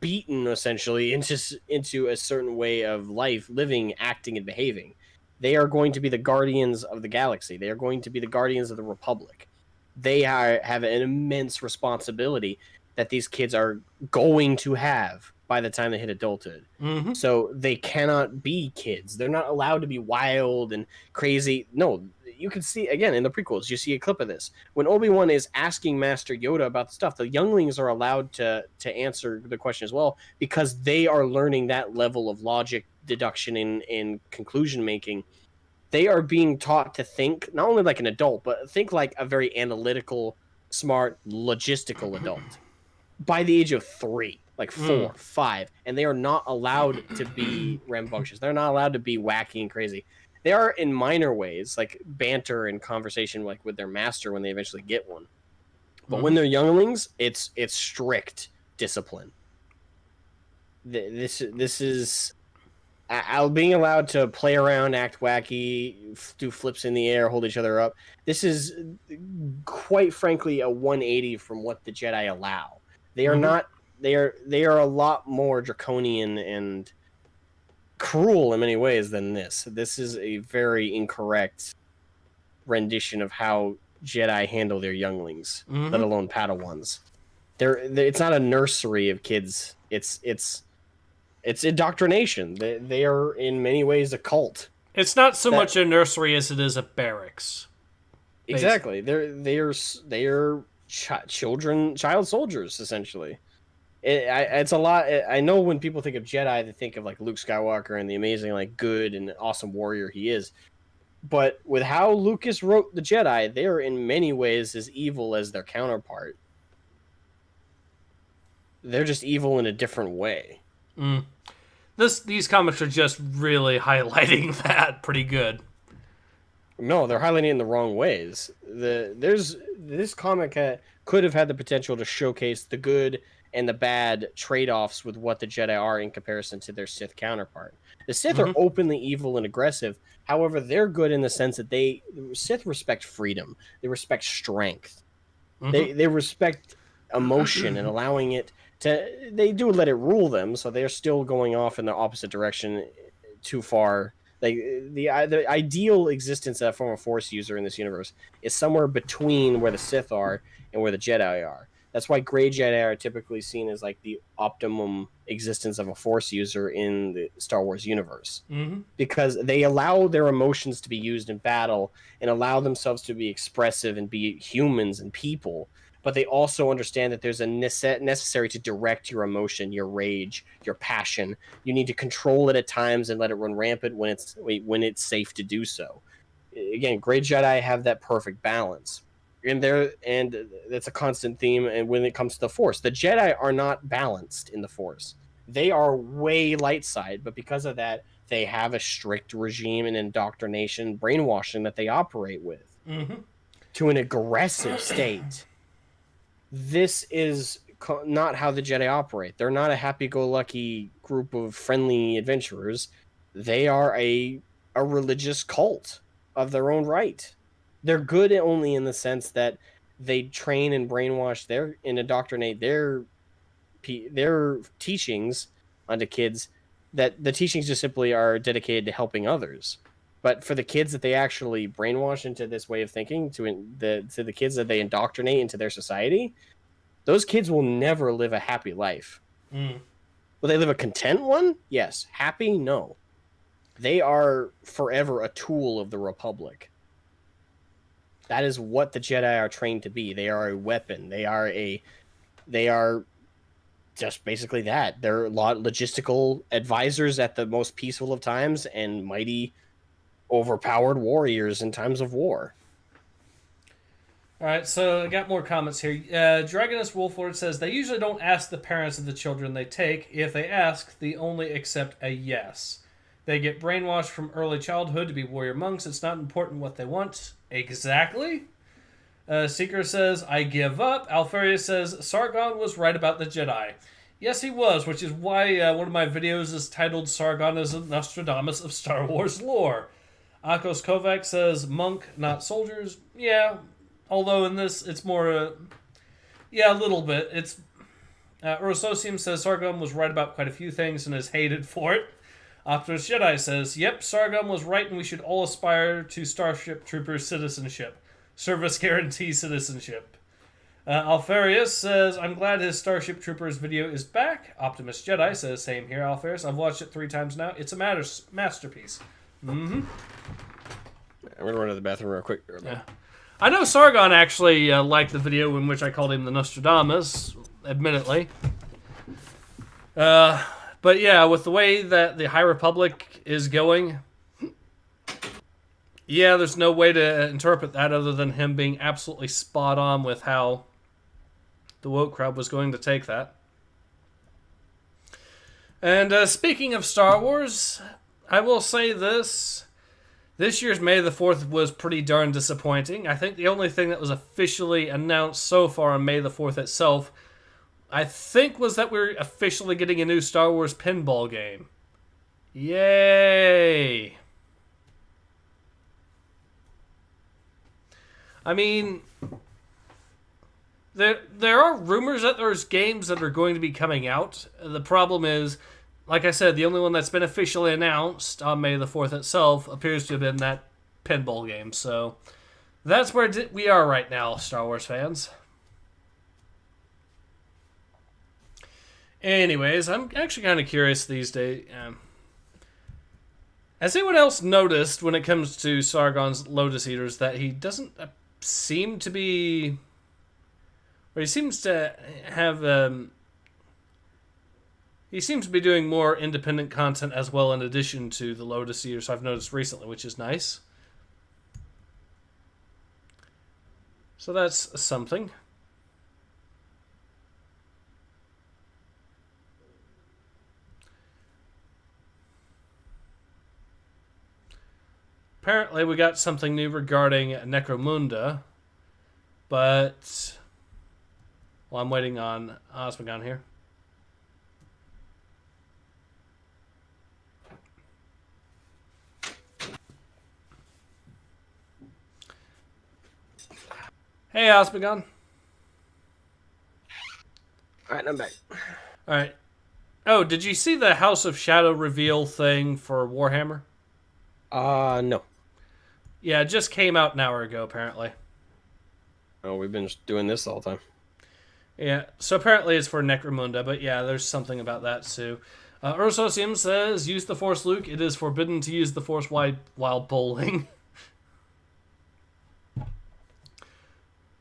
beaten essentially into a certain way of life, living, acting, and behaving. They are going to be the guardians of the galaxy. They are going to be the guardians of the Republic. They have an immense responsibility that these kids are going to have by the time they hit adulthood. Mm-hmm. So they cannot be kids. They're not allowed to be wild and crazy. No, you can see, again, in the prequels, you see a clip of this. When Obi-Wan is asking Master Yoda about the stuff, the younglings are allowed to answer the question as well, because they are learning that level of logic, deduction, and conclusion making. They are being taught to think not only like an adult, but think like a very analytical, smart, logistical adult by the age of 3, like 4, 5, and they are not allowed to be rambunctious. They're not allowed to be wacky and crazy. They are in minor ways, like banter and conversation, like with their master when they eventually get one. But when they're younglings, it's strict discipline. This is being allowed to play around, act wacky, do flips in the air, hold each other up. This is quite frankly a 180 from what the Jedi allow. They are not. They are a lot more draconian and cruel in many ways than this. This is a very incorrect rendition of how Jedi handle their younglings, let alone Padawans. It's not a nursery of kids. It's indoctrination. They are in many ways a cult. It's not so much a nursery as it is a barracks. Basically. Exactly. They are child soldiers essentially. It's a lot. I know when people think of Jedi, they think of like Luke Skywalker and the amazing, like, good and awesome warrior he is. But with how Lucas wrote the Jedi, they are in many ways as evil as their counterpart. They're just evil in a different way. These comics are just really highlighting that pretty good. No, they're highlighting it in the wrong ways. This comic could have had the potential to showcase the good and the bad trade-offs with what the Jedi are in comparison to their Sith counterpart. The Sith are openly evil and aggressive. However, they're good in the sense that Sith respect freedom. They respect strength. They respect emotion and allowing it to. They do let it rule them, so they're still going off in the opposite direction too far. Like the ideal existence of a form of Force user in this universe is somewhere between where the Sith are and where the Jedi are. That's why gray Jedi are typically seen as like the optimum existence of a Force user in the Star Wars universe, because they allow their emotions to be used in battle and allow themselves to be expressive and be humans and people. But they also understand that there's a necessary to direct your emotion, your rage, your passion. You need to control it at times and let it run rampant when it's safe to do so. Again, gray Jedi have that perfect balance. And that's a constant theme. And when it comes to the Force, the Jedi are not balanced in the Force. They are way light side, but because of that, they have a strict regime and indoctrination, brainwashing that they operate with to an aggressive state. This is not how the Jedi operate. They're not a happy-go-lucky group of friendly adventurers. They are a religious cult of their own right. They're good only in the sense that they train and brainwash and indoctrinate their teachings onto kids, that the teachings just simply are dedicated to helping others. But for the kids that they actually brainwash into this way of thinking, to the kids that they indoctrinate into their society, those kids will never live a happy life. Will they live a content one? Yes. Happy? No. They are forever a tool of the Republic. That is what the Jedi are trained to be. They are a weapon. They are just basically that. They're logistical advisors at the most peaceful of times and mighty, overpowered warriors in times of war. All right, so I got more comments here. Dragoness Wolflord says they usually don't ask the parents of the children they take. If they ask, they only accept a yes. They get brainwashed from early childhood to be warrior monks. It's not important what they want. Exactly. Seeker says, I give up. Alferia says, Sargon was right about the Jedi. Yes, he was, which is why one of my videos is titled Sargon is a Nostradamus of Star Wars lore. Akos Kovac says, monk, not soldiers. Yeah, although in this, it's more, a little bit. It's Urososium says Sargon was right about quite a few things and is hated for it. Optimus Jedi says, yep, Sargon was right and we should all aspire to Starship Trooper citizenship. Service guarantee citizenship. Alfarius says, I'm glad his Starship Troopers video is back. Optimus Jedi says, same here, Alfarius. I've watched it 3 times now. It's a masterpiece. I'm going to run to the bathroom real quick. Yeah. I know Sargon actually liked the video in which I called him the Nostradamus, admittedly. But yeah, with the way that the High Republic is going, yeah, there's no way to interpret that other than him being absolutely spot on with how the woke crowd was going to take that. And speaking of Star Wars, I will say this. This year's May the 4th was pretty darn disappointing. I think the only thing that was officially announced so far on May the 4th itself, I think, was that we're officially getting a new Star Wars pinball game. Yay! I mean, there are rumors that there's games that are going to be coming out. The problem is, like I said, the only one that's been officially announced on May the 4th itself appears to have been that pinball game. So that's where we are right now, Star Wars fans. Anyways, I'm actually kind of curious these days. Has anyone else noticed when it comes to Sargon's Lotus Eaters that he doesn't seem to be... Or he seems to have... he seems to be doing more independent content as well in addition to the Lotus Eaters I've noticed recently, which is nice. So that's something. apparently we got something new regarding Necromunda, but I'm waiting on Asmogan here. Hey, Asmogan. Alright, I'm back. Alright. Oh, did you see the House of Shadow reveal thing for Warhammer? No. Yeah, it just came out an hour ago, apparently. Oh, we've been doing this all the time. Yeah, so apparently it's for Necromunda, but yeah, there's something about that too. Ursosium says, use the Force, Luke. It is forbidden to use the Force while bowling.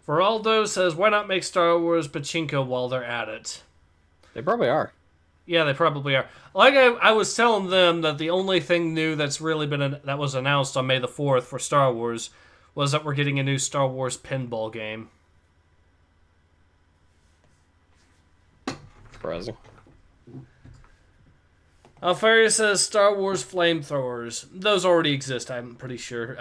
Feraldo says, why not make Star Wars pachinko while they're at it? They probably are. Yeah, they probably are. Like I was telling them that the only thing new that's really that was announced on May the 4th for Star Wars was that we're getting a new Star Wars pinball game. Surprising. Alfaria says Star Wars flamethrowers. Those already exist, I'm pretty sure.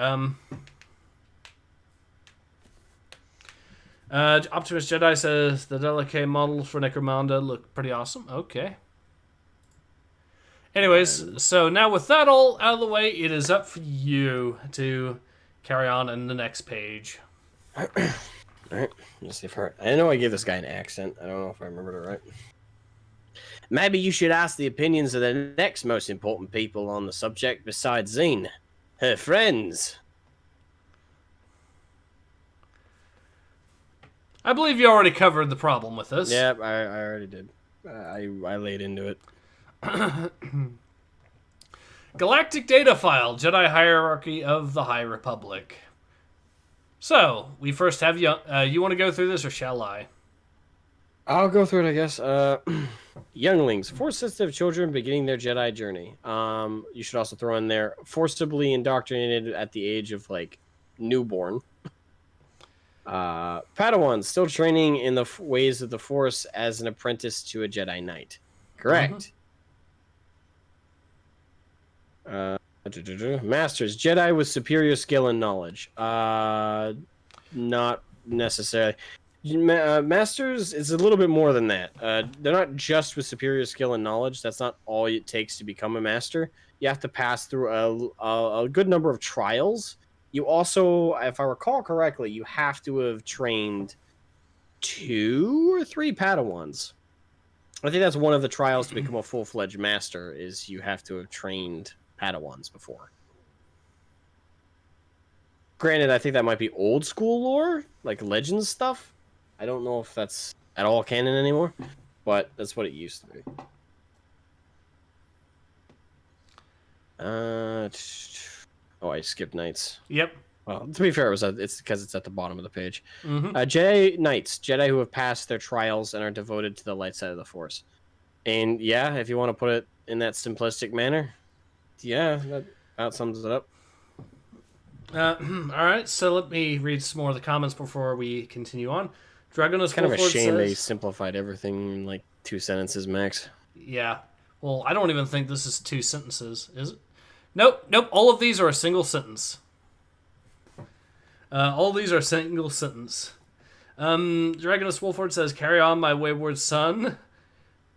Optimus Jedi says the delicate models for Necromunda look pretty awesome. Okay. Anyways, so now with that all out of the way, it is up for you to carry on in the next page. Alright, let's see if I know I gave this guy an accent. I don't know if I remembered it right. Maybe you should ask the opinions of the next most important people on the subject besides Zine. Her friends. I believe you already covered the problem with this. Yeah, I already did. I laid into it. Galactic Data File, Jedi Hierarchy of the High Republic. So, we first have you. You want to go through this, or shall I? I'll go through it, I guess. Younglings, Force-sensitive children beginning their Jedi journey. You should also throw in there forcibly indoctrinated at the age of, like, newborn. Padawans, still training in the ways of the Force as an apprentice to a Jedi Knight. Correct. Masters, Jedi with superior skill and knowledge. Not necessarily. Masters is a little bit more than that. They're not just with superior skill and knowledge. That's not all it takes to become a master. You have to pass through a good number of trials. You also, if I recall correctly, you have to have trained 2 or 3 Padawans. I think that's one of the trials to become a full-fledged master, is you have to have trained Padawans before. Granted, I think that might be old school lore, like Legends stuff. I don't know if that's at all canon anymore, but that's what it used to be. Oh, I skipped Knights. Yep. Well, to be fair, it's because it's at the bottom of the page. Jedi Knights, Jedi who have passed their trials and are devoted to the light side of the Force. And yeah, if you want to put it in that simplistic manner, yeah, that about sums it up. All right, so let me read some more of the comments before we continue on. Dragonus Kind of a Wolford shame they says, simplified everything in like 2 sentences max. yeah. Well, I don't even think this is 2 sentences, is it? Nope. All of these are a single sentence. All these are single sentence. Dragonus Wolford says, "Carry on, my wayward son."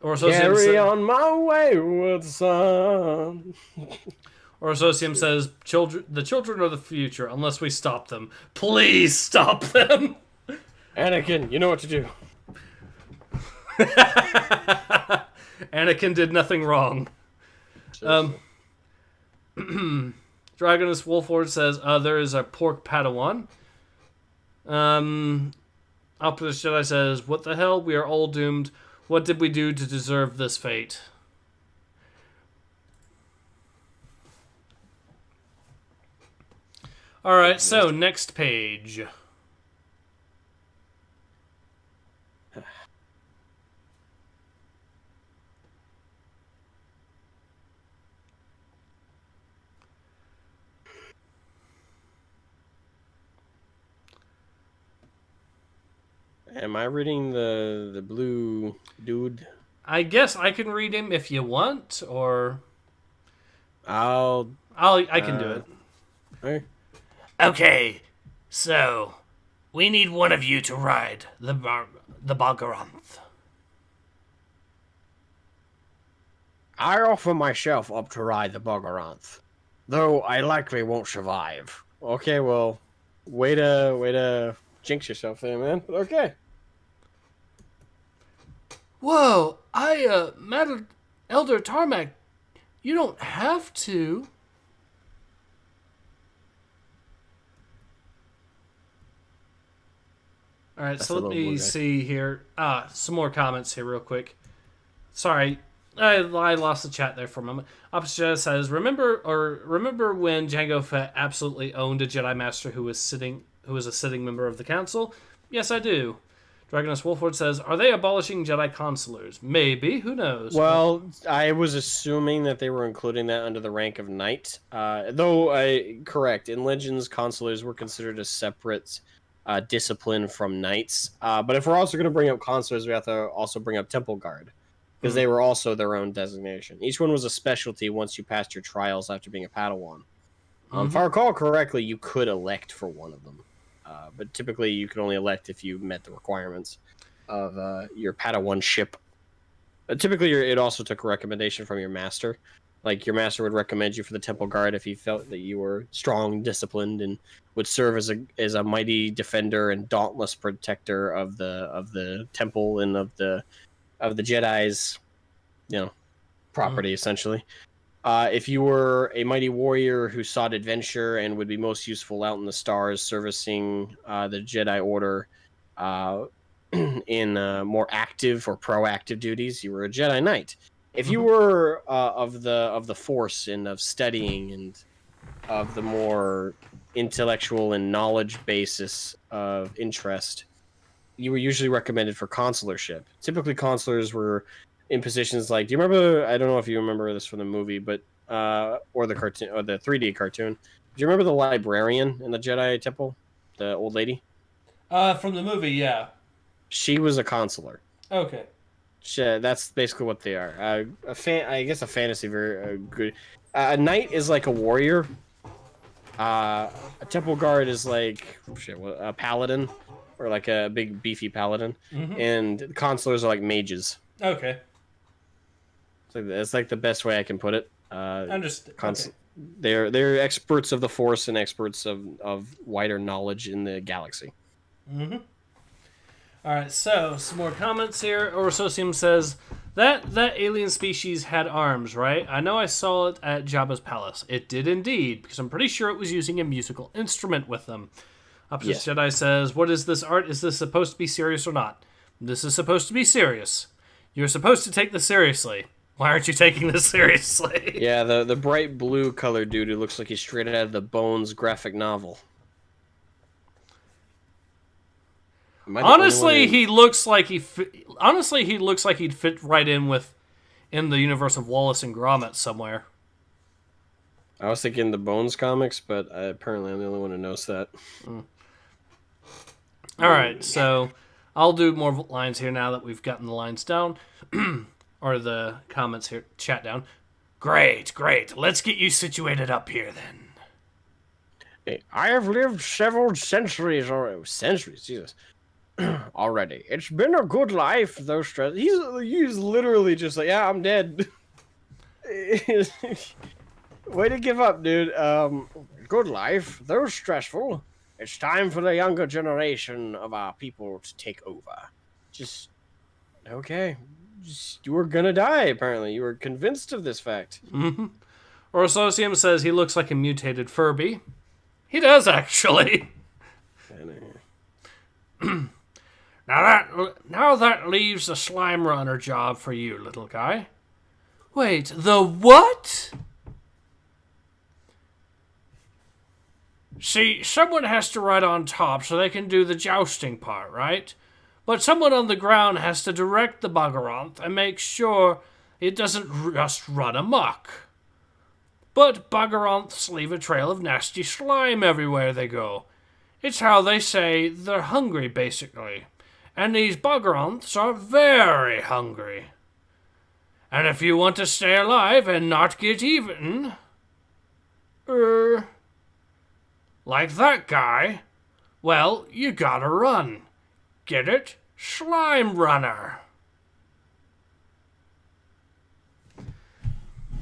Or Carry on, my wayward son. Or Associum says, "The children are the future, unless we stop them. Please stop them." Anakin, you know what to do. Anakin did nothing wrong. Dragonus Wolford says, there is a pork Padawan. Optimus Jedi says, "What the hell? We are all doomed. What did we do to deserve this fate?" Alright, so next page. Am I reading the blue dude? I guess I can read him if you want, or I I can do it. Hey. Okay, so we need one of you to ride the Bagaranth. I offer myself up to ride the Boggaranth, though I likely won't survive. Okay, well, way to jinx yourself there, man. But okay. Whoa, Elder Tarmac, you don't have to. All right, That's so a let little me blue guy. see here. Some more comments here, real quick. Sorry, I lost the chat there for a moment. Opposite says, remember when Jango Fett absolutely owned a Jedi Master who was a sitting member of the Council? Yes, I do. Dragonus Wolford says, are they abolishing Jedi consulars? Maybe, who knows? Well, I was assuming that they were including that under the rank of knight. Correct. In Legends, consulars were considered a separate discipline from knights. But if we're also going to bring up consulars, we have to also bring up Temple Guard, because they were also their own designation. Each one was a specialty once you passed your trials after being a Padawan. If I recall correctly, you could elect for one of them. But typically, you could only elect if you met the requirements of your Padawanship. Typically, it also took a recommendation from your master. Like, your master would recommend you for the Temple Guard if he felt that you were strong, disciplined, and would serve as a mighty defender and dauntless protector of the temple and of the Jedi's, property, essentially. If you were a mighty warrior who sought adventure and would be most useful out in the stars, servicing the Jedi Order in more active or proactive duties, you were a Jedi Knight. If you were of the Force and of studying and of the more intellectual and knowledge basis of interest, you were usually recommended for consularship. Typically, consulars were in positions like, do you remember, I don't know if you remember this from the movie, but or the cartoon, or the 3D cartoon, do you remember the librarian in the Jedi Temple, the old lady? From the movie, yeah. She was a consular. Okay. That's basically what they are. I guess a fantasy, very good. A knight is like a warrior. A temple guard is like a paladin, or like a big beefy paladin, and consulars are like mages. Okay. It's like the best way I can put it. Understood. Okay. They're experts of the Force and experts of wider knowledge in the galaxy. All right, so some more comments here. Orsosium says that alien species had arms, right? I know I saw it at Jabba's palace. It did indeed, because I'm pretty sure it was using a musical instrument with them. Opposite Jedi says, what is this art? Is this supposed to be serious or not? This is supposed to be serious. You're supposed to take this seriously. Why aren't you taking this seriously? Yeah, the bright blue colored dude who looks like he's straight out of the Bones graphic novel. Honestly, he looks like he looks like he'd fit right in the universe of Wallace and Gromit somewhere. I was thinking the Bones comics, but apparently I'm the only one who knows that. All right, so I'll do more lines here now that we've gotten the lines down, or the comments here, chat down. Great. Let's get you situated up here then. Hey, I have lived several centuries Jesus. Already. It's been a good life, though stress. He's literally just like, yeah, I'm dead. Way to give up, dude. Good life, though stressful. It's time for the younger generation of our people to take over. Just okay. You were gonna die, apparently. You were convinced of this fact. Orsosium says he looks like a mutated Furby. He does, actually. Now that leaves the slime runner job for you, little guy. Wait, the what? See, someone has to ride on top so they can do the jousting part, right? But someone on the ground has to direct the Bagaranth and make sure it doesn't just run amok. But Bagaranths leave a trail of nasty slime everywhere they go. It's how they say they're hungry, basically. And these Bagaranths are very hungry. And if you want to stay alive and not get eaten, Like that guy? Well, you gotta run. Get it? Slime runner.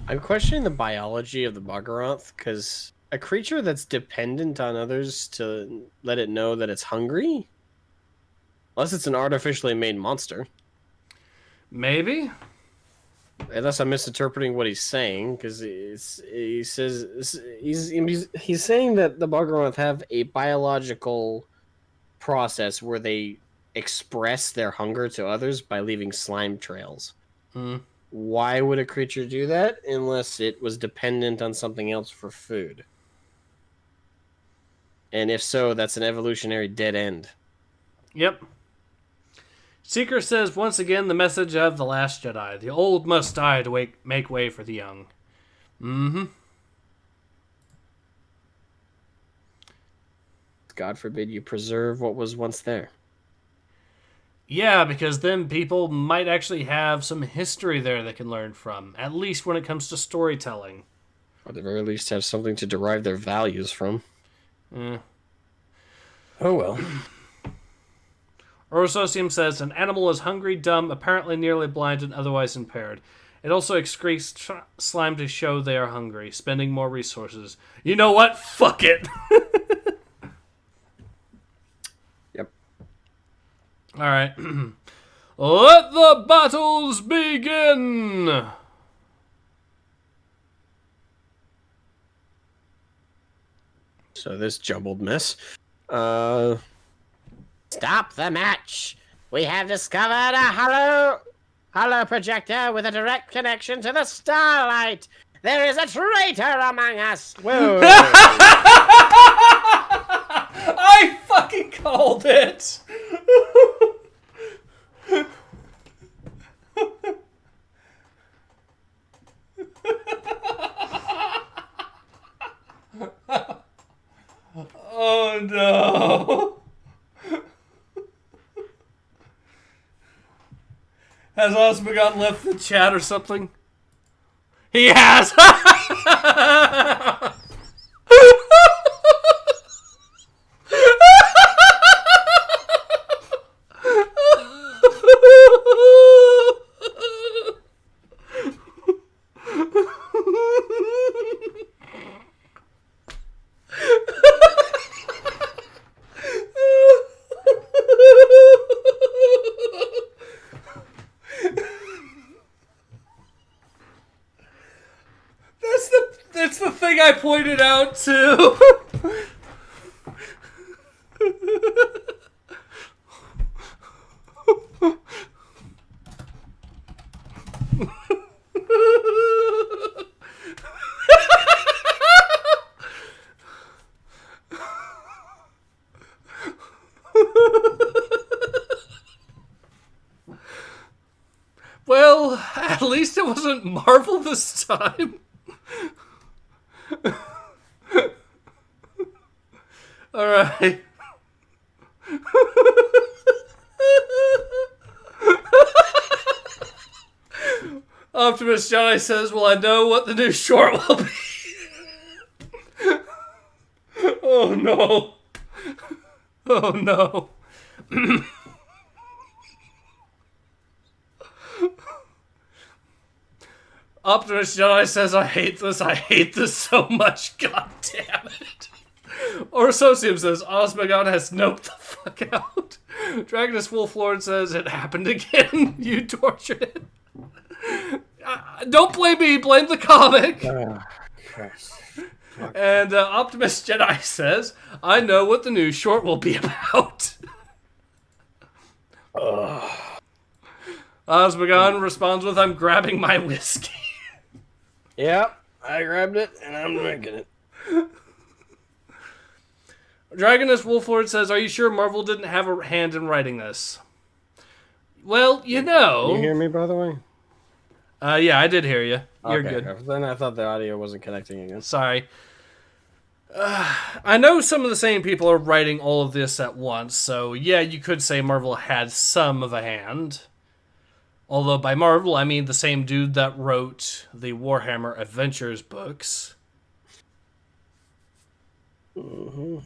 I'm questioning the biology of the Boggaroth, because a creature that's dependent on others to let it know that it's hungry? Unless it's an artificially made monster. Maybe? Unless I'm misinterpreting what he's saying, because he says he's saying that the Boggaroth have a biological process where they express their hunger to others by leaving slime trails. Why would a creature do that unless it was dependent on something else for food? And if so, that's an evolutionary dead end. Yep. Seeker says, once again, the message of The Last Jedi. The old must die to make way for the young. God forbid you preserve what was once there. Yeah, because then people might actually have some history there they can learn from, at least when it comes to storytelling. Or at the very least have something to derive their values from. Oh well. Orososium says, an animal is hungry, dumb, apparently nearly blind, and otherwise impaired. It also excretes slime to show they are hungry, spending more resources. You know what? Fuck it! Yep. Alright. Let the battles begin! So this jumbled mess. Stop the match! We have discovered a hollow projector with a direct connection to the starlight! There is a traitor among us! Whoa! I fucking called it! Oh no! Has Asmogan left the chat or something? He has! That's the thing I pointed out too. Well, at least it wasn't Marvel this time. Alright. Optimus Jedi says, well, I know what the new short will be. Oh no. Oh no. Optimus Jedi says, I hate this so much, god damn it. Orososium says, Osmogon has noped the fuck out. Dragonus Wolflord says, it happened again. You tortured it. Don't blame me, blame the comic. And Optimus Jedi says, I know what the new short will be about. Osmogon responds with, I'm grabbing my whiskey. Yep, I grabbed it and I'm drinking it. Dragonus Wolflord says, are you sure Marvel didn't have a hand in writing this? Well, you know... Can you hear me, by the way? Yeah, I did hear you. You're okay, good. Then I thought the audio wasn't connecting again. Sorry. I know some of the same people are writing all of this at once, so yeah, you could say Marvel had some of a hand. Although by Marvel, I mean the same dude that wrote the Warhammer Adventures books. Mm-hmm.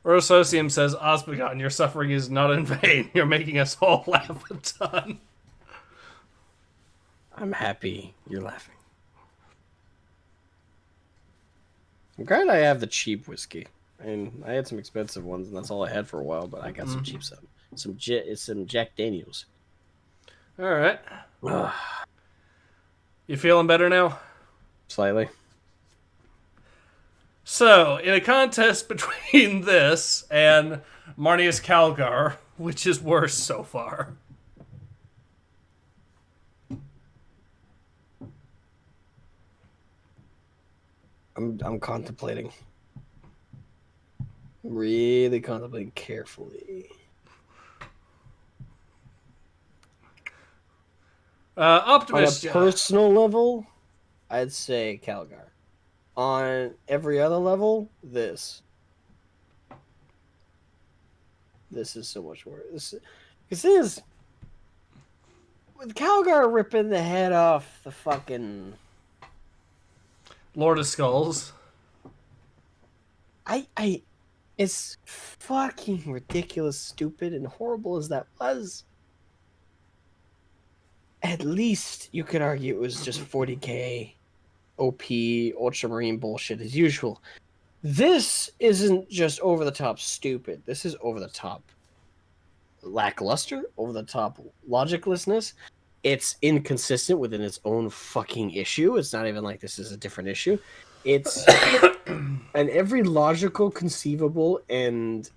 Orososium says, Osmogon, your suffering is not in vain. You're making us all laugh a ton. I'm happy you're laughing. I'm glad I have the cheap whiskey. And I had some expensive ones, and that's all I had for a while. But I got some cheap stuff, some Jack Daniels. All right. You feeling better now? Slightly. So, in a contest between this and Marnius Calgar, which is worse so far? I'm contemplating. Really contemplating carefully. Optimist. On a personal level, I'd say Calgar. On every other level, this is so much worse. This is with Calgar ripping the head off the fucking Lord of Skulls. It's fucking ridiculous, stupid, and horrible as that was. At least you could argue it was just 40k OP Ultramarine bullshit as usual. This isn't just over the top stupid. This is over the top lackluster, over the top logiclessness. It's inconsistent within its own fucking issue. It's not even like this is a different issue. It's on every logical, conceivable, and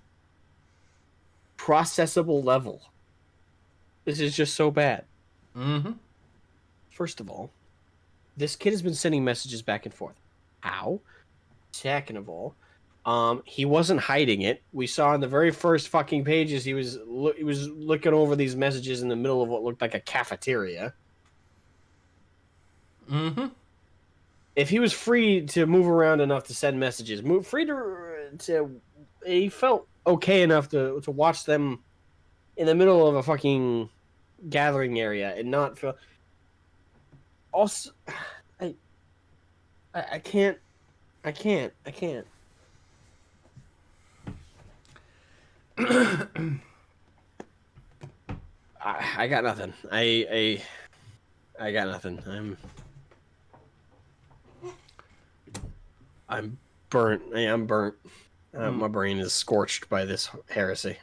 processable level. This is just so bad. Mm-hmm. First of all, this kid has been sending messages back and forth. How? Second of all, he wasn't hiding it. We saw in the very first fucking pages he was looking over these messages in the middle of what looked like a cafeteria. Mm-hmm. If he was free to move around enough to send messages, he felt okay enough to watch them in the middle of a fucking gathering area and not feel. Also, I can't. I got nothing. I got nothing. I'm burnt. I'm burnt. My brain is scorched by this heresy.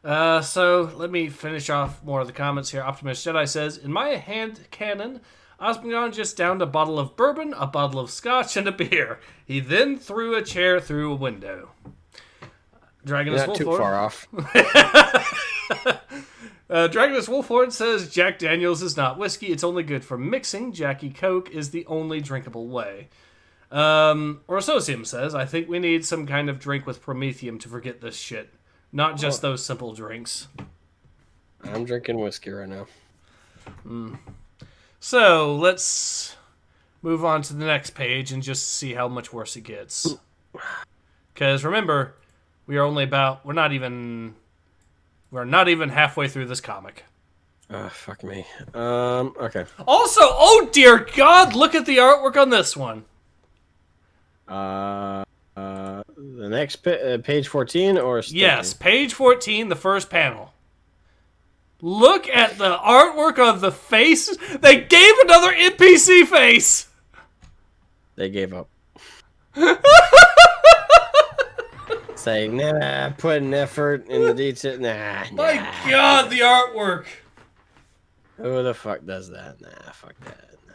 So let me finish off more of the comments here. Optimist Jedi says, in my hand cannon, Osmogon just downed a bottle of bourbon, a bottle of scotch, and a beer. He then threw a chair through a window. Dragonus Not too far off. Dragonus Wolfhorn says, Jack Daniels is not whiskey. It's only good for mixing. Jackie Coke is the only drinkable way. Orososium says, I think we need some kind of drink with promethium to forget this shit. Not just those simple drinks. I'm drinking whiskey right now. So, let's move on to the next page and just see how much worse it gets. Because remember, we're not even halfway through this comic. Fuck me. Okay. Also, oh dear God, look at the artwork on this one. The next page 14 or sticking? Yes, page 14, the first panel. Look at the artwork of the face. They gave another NPC face. They gave up. Saying, nah, putting effort in the detail. Nah. My God, the artwork. Who the fuck does that? Nah, fuck that. Nah.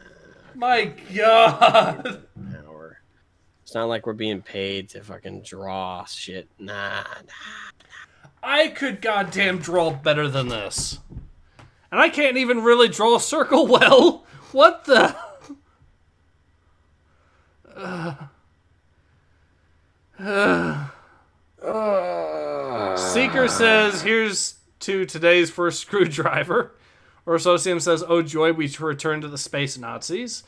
My God. It's not like we're being paid to fucking draw shit. Nah. I could goddamn draw better than this. And I can't even really draw a circle well. What the? Seeker says, here's to today's first screwdriver. Orososium says, oh joy, we return to the space Nazis.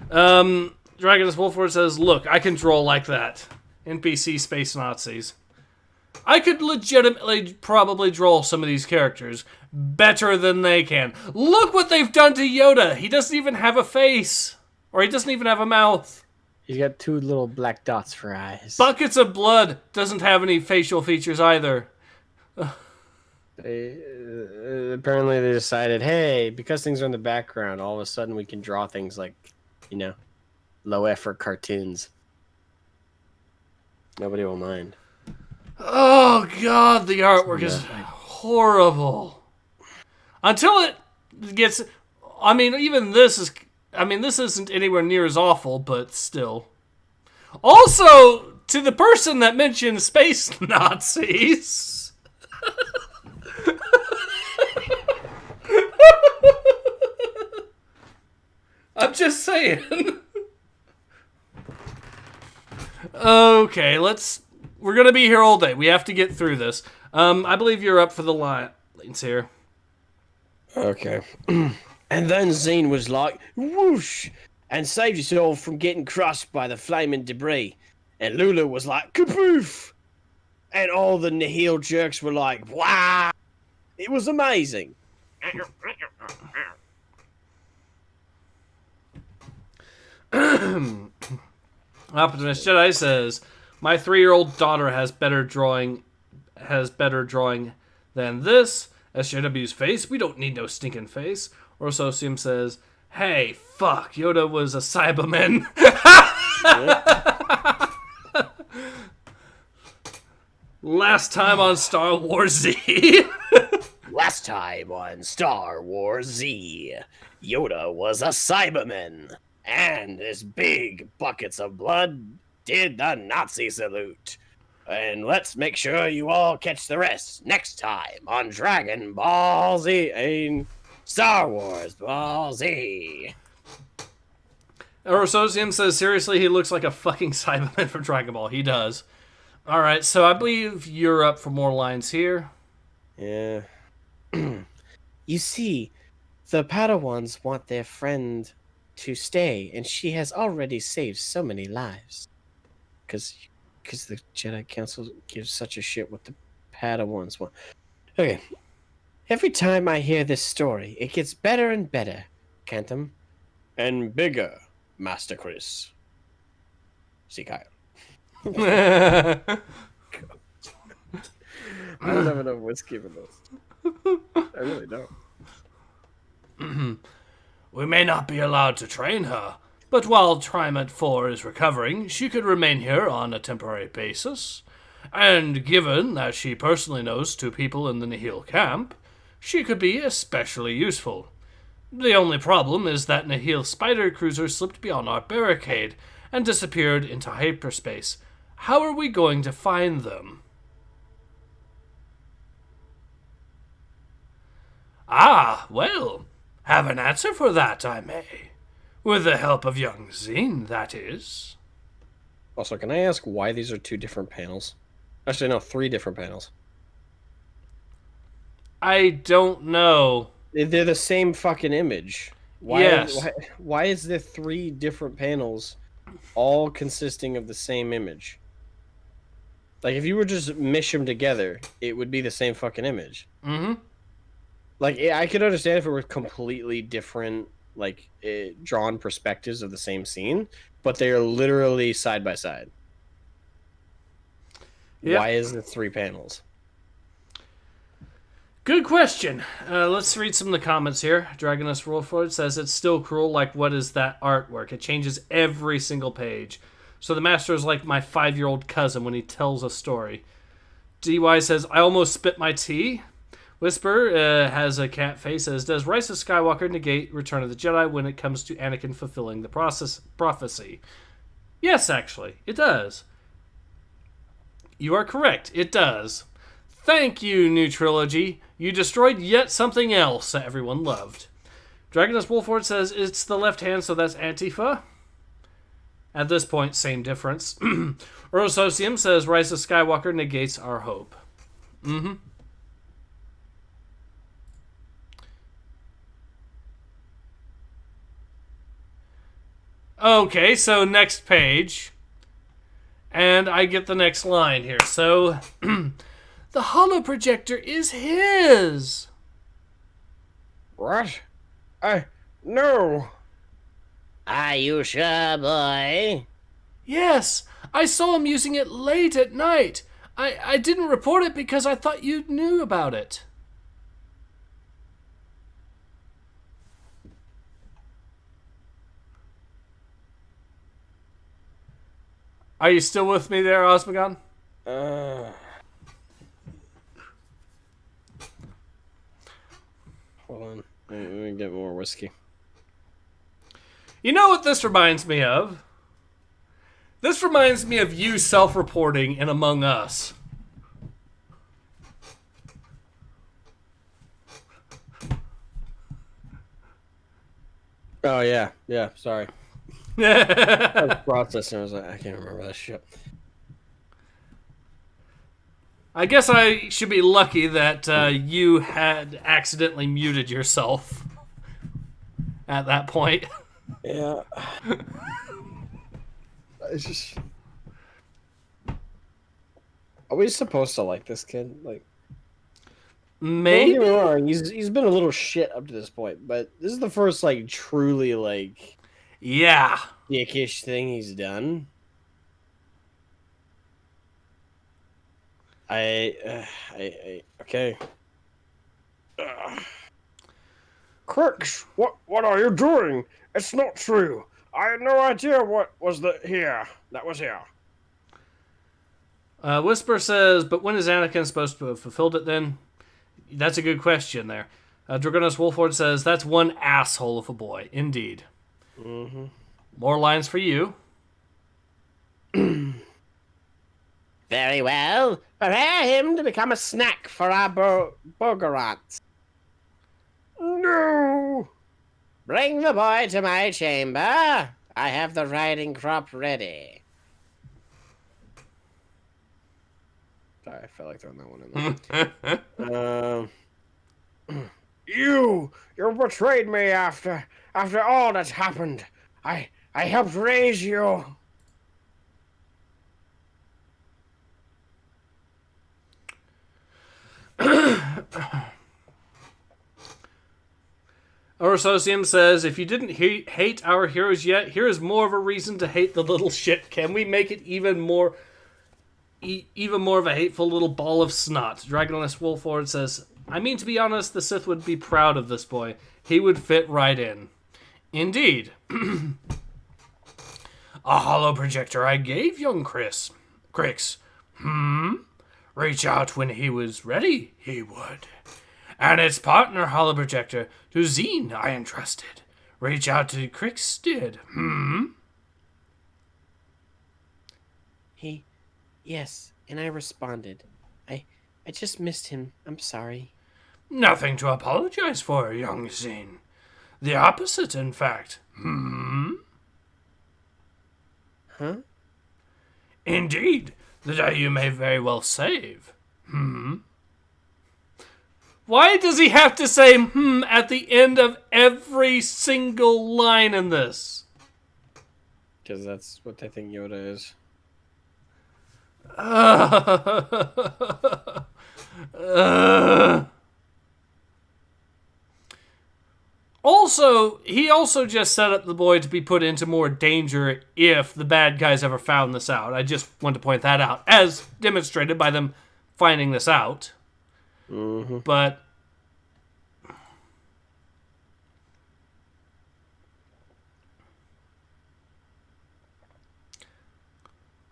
Dragonus Wolford says, look, I can draw like that. NPC space Nazis. I could legitimately probably draw some of these characters better than they can. Look what they've done to Yoda. He doesn't even have a face. Or he doesn't even have a mouth. He's got 2 little black dots for eyes. Buckets of Blood doesn't have any facial features either. Apparently they decided, hey, because things are in the background, all of a sudden we can draw things like, low effort cartoons. Nobody will mind. Oh god, the artwork is horrible. Until it gets... I mean, even this is... I mean, this isn't anywhere near as awful, but still. Also, to the person that mentioned space Nazis... I'm just saying. Okay, we're gonna be here all day. We have to get through this. I believe you're up for the lines here. Okay. And then Zine was like, whoosh, and saved us all from getting crushed by the flaming debris. And Lulu was like, kaboof. And all the Nihil jerks were like, wow. It was amazing. Optimus Jedi says, my 3-year-old daughter has better drawing than this. SJW's face, we don't need no stinking face. Or Socium says, hey, fuck, Yoda was a Cyberman. Last time on Star Wars Z. Last time on Star Wars Z, Yoda was a Cyberman. And his big buckets of blood did the Nazi salute. And let's make sure you all catch the rest next time on Dragon Ball Z and Star Wars Ball Z. Orososium says, seriously, he looks like a fucking Cyberman from Dragon Ball. He does. Alright, so I believe you're up for more lines here. Yeah. You see, the Padawans want their friend to stay, and she has already saved so many lives. Because the Jedi Council gives such a shit what the Padawans want. Okay. Every time I hear this story, it gets better and better, Cantum. And bigger, Master Chris. See Kyle. I don't have enough whiskey for this. I really don't. We may not be allowed to train her, but while Trimont 4 is recovering, she could remain here on a temporary basis. And given that she personally knows 2 people in the Nihil camp, she could be especially useful. The only problem is that Nihil spider cruiser slipped beyond our barricade and disappeared into hyperspace. How are we going to find them? Ah, well, have an answer for that, I may. With the help of young Zine, that is. Also, can I ask why these are 2 different panels? Actually, no, 3 different panels. I don't know. They're the same fucking image. Yes. Why is there 3 different panels all consisting of the same image? Like, if you were just mish them together, it would be the same fucking image. Mm-hmm. Like, I could understand if it were completely different, like, drawn perspectives of the same scene, but they are literally side by side. Yep. Why is it 3 panels? Good question. Let's read some of the comments here. Dragonus Rollford says, it's still cruel, like what is that artwork? It changes every single page. So the master is like my 5-year-old cousin when he tells a story. DY says, I almost spit my tea. Whisper has a cat face, says, does Rise of Skywalker negate Return of the Jedi when it comes to Anakin fulfilling the prophecy? Yes, actually, it does. You are correct, it does. Thank you, New Trilogy. You destroyed yet something else that everyone loved. Dragonus Wolford says, it's the left hand, so that's Antifa. At this point, same difference. Urososium says, Rise of Skywalker negates our hope. Mm-hmm. Okay, so next page. And I get the next line here. So, The holo projector is his! What? No. Are you sure, boy? Yes, I saw him using it late at night. I didn't report it because I thought you knew about it. Are you still with me there, Asmogan? Hold on. Let me get more whiskey. You know what this reminds me of? This reminds me of you self-reporting in Among Us. Oh, yeah. Yeah, sorry. I was processing. I was like, I can't remember that shit. I guess I should be lucky that you had accidentally muted yourself at that point. Yeah. It's just... Are we supposed to like this kid? Like, Maybe? don't get me wrong, he's been a little shit up to this point, but this is the first, like, truly, like... Yeah. dickish thing he's done. Okay. Crooks, what are you doing? It's not true. I had no idea what was that was here. Whisper says, but when is Anakin supposed to have fulfilled it then? That's a good question there. Dragonis Wolford says, that's one asshole of a boy. Indeed. Mm-hmm. More lines for you. Very well. Prepare him to become a snack for our Bogorots. No! Bring the boy to my chamber. I have the riding crop ready. Sorry, I felt like throwing that one in there. You betrayed me after all that's happened. I helped raise you. Orososium says, if you didn't hate our heroes yet, here is more of a reason to hate the little shit. Can we make it even more of a hateful little ball of snot? Dragonless Wolford says, I mean, to be honest, the Sith would be proud of this boy. He would fit right in. Indeed. A hollow projector I gave young Crix. Reach out when he was ready, he would. And its partner hollow projector to Zine I entrusted. Reach out to Crix did. Yes, and I responded. I just missed him. I'm sorry. Nothing to apologize for, young Zine. The opposite, in fact. Huh? Indeed, the day you may very well save. Why does he have to say at the end of every single line in this? Because that's what they think Yoda is. Also, he also just set up the boy to be put into more danger if the bad guys ever found this out. I just want to point that out, as demonstrated by them finding this out. Mm-hmm. But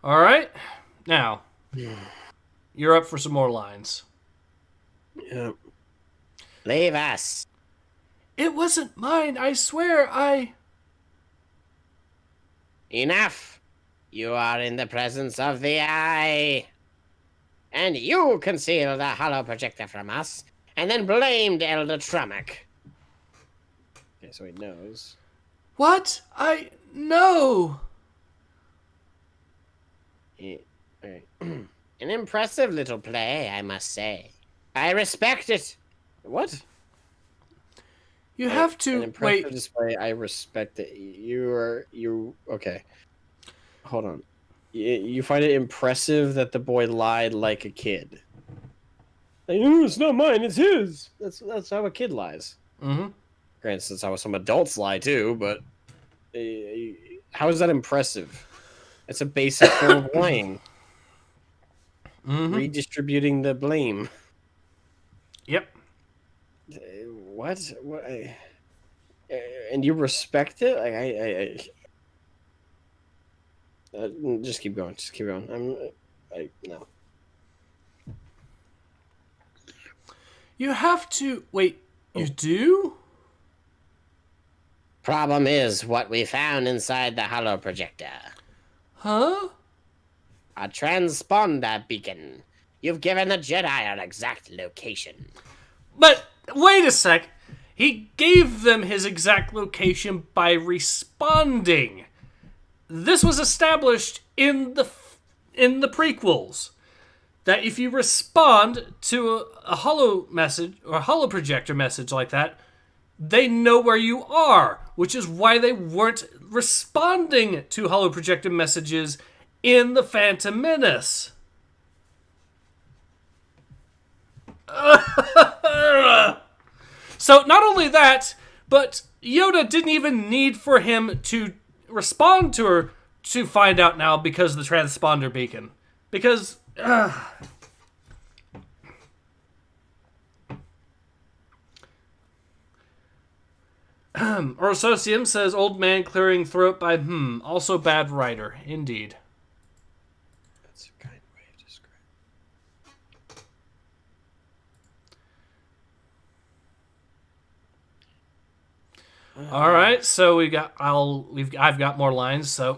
all right, now you're up for some more lines. Yep. Leave us. It wasn't mine, I swear. Enough. You are in the presence of the Eye. And you concealed the hollow projector from us, and then blamed Elder Trummock. Okay, so he knows. What? No. Alright. An impressive little play, I must say. I respect it. What? You have to An impressive wait. display. I respect it. Okay. Hold on. You find it impressive that the boy lied like a kid. Like, no, it's not mine, it's his. That's how a kid lies. Mm-hmm. Granted, that's how some adults lie too, but how is that impressive? It's a basic form of lying. Mm-hmm. Redistributing the blame. Yep. What? And you respect it? Just keep going. Just keep going. No. You have to wait. You do? Problem is what we found inside the hollow projector. Huh? A transponder beacon. You've given the Jedi an exact location. But wait a sec. He gave them his exact location by responding. This was established in the prequels that if you respond to a hollow message or a hollow projector message like that, they know where you are, which is why they weren't responding to hollow projector messages in the Phantom Menace. So not only that, but Yoda didn't even need for him to respond to her to find out now because of the transponder beacon. Because Orsosium says old man clearing throat by also bad writer. Indeed. That's a kind way to describe. All right, so I've got more lines. So,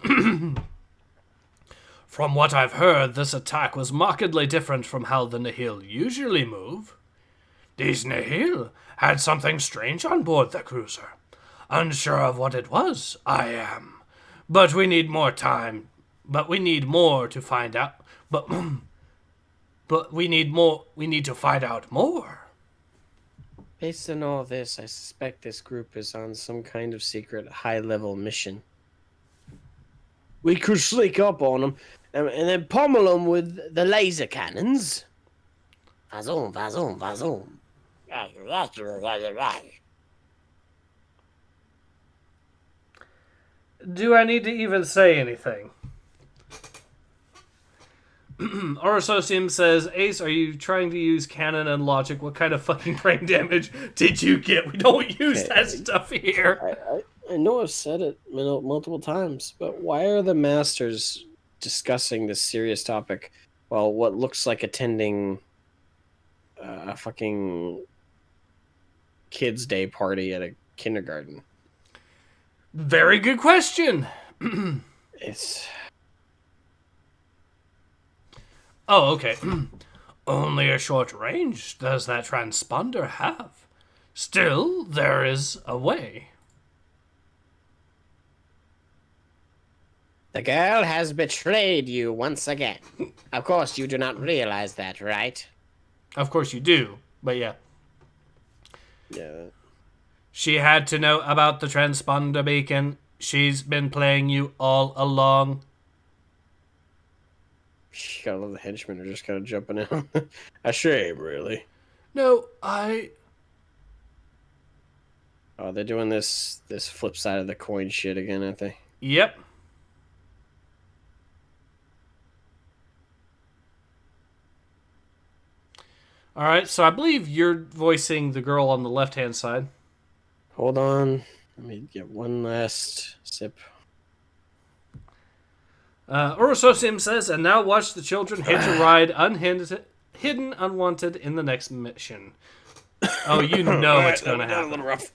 from what I've heard, this attack was markedly different from how the Nihil usually move. These Nihil had something strange on board the cruiser. Unsure of what it was, I am. But we need more time. But we need more to find out. But we need more. We need to find out more. Based on all this, I suspect this group is on some kind of secret high-level mission. We could sneak up on them and then pummel them with the laser cannons. Vazoom, vazoom, vazoom. Do I need to even say anything? Orososium says, Ace, are you trying to use canon and logic? What kind of fucking brain damage did you get? We don't use that stuff here. I know I've said it multiple times, but why are the masters discussing this serious topic while what looks like attending a fucking kids' day party at a kindergarten? Very good question. It's... Oh, okay. Only a short range does that transponder have. Still, there is a way. The girl has betrayed you once again. Of course, you do not realize that, right? Of course you do, but yeah. Yeah. She had to know about the transponder beacon. She's been playing you all along. Gotta love the henchmen are just kind of jumping in. A shame, really. No, Oh, they're doing this flip side of the coin shit again, aren't they? Yep. Alright, so I believe you're voicing the girl on the left-hand side. Hold on. Let me get one last sip. Orososium says, and now watch the children hitch a ride hidden unwanted in the next mission. Oh, you know it's going to happen. A little rough.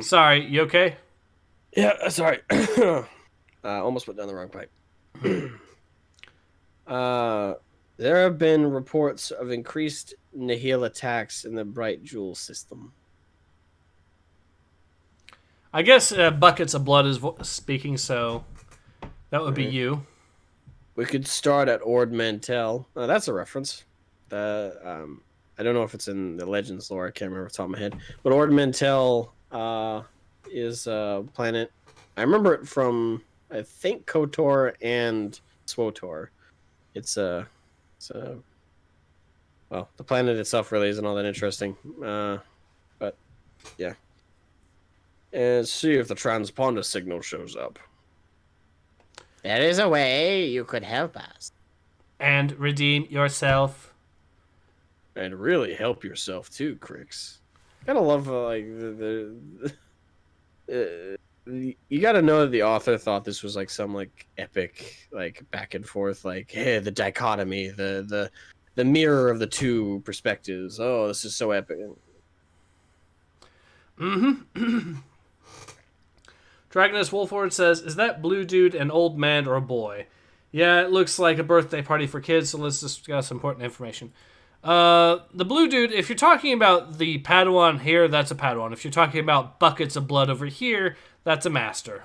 Sorry, you okay? Yeah, sorry. Almost put down the wrong pipe. There have been reports of increased Nihil attacks in the Bright Jewel system. I guess Buckets of Blood is speaking, so that would be you. We could start at Ord Mantell. That's a reference. I don't know if it's in the Legends lore. I can't remember off the top of my head. But Ord Mantell is a planet. I remember it from, I think, KOTOR and SWOTOR. It's a Well, the planet itself really isn't all that interesting. But yeah. And see if the transponder signal shows up. There is a way you could help us. And redeem yourself. And really help yourself too, Crix. Gotta love like you gotta know that the author thought this was like some like epic like back and forth like hey the dichotomy the mirror of the two perspectives. Oh, this is so epic. Dragoness Wolford says, "Is that blue dude an old man or a boy?" Yeah, it looks like a birthday party for kids. So let's discuss important information. The blue dude, if you're talking about the Padawan here, that's a Padawan. If you're talking about buckets of blood over here, that's a master.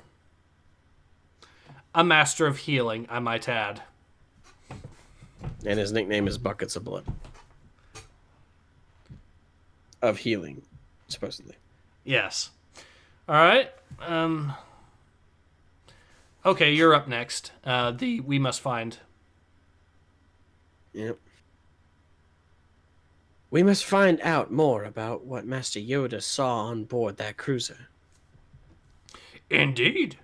A master of healing, I might add. And his nickname is Buckets of Blood. Of healing, supposedly. Yes. Alright. Okay, you're up next. We must find. Yep. We must find out more about what Master Yoda saw on board that cruiser. Indeed.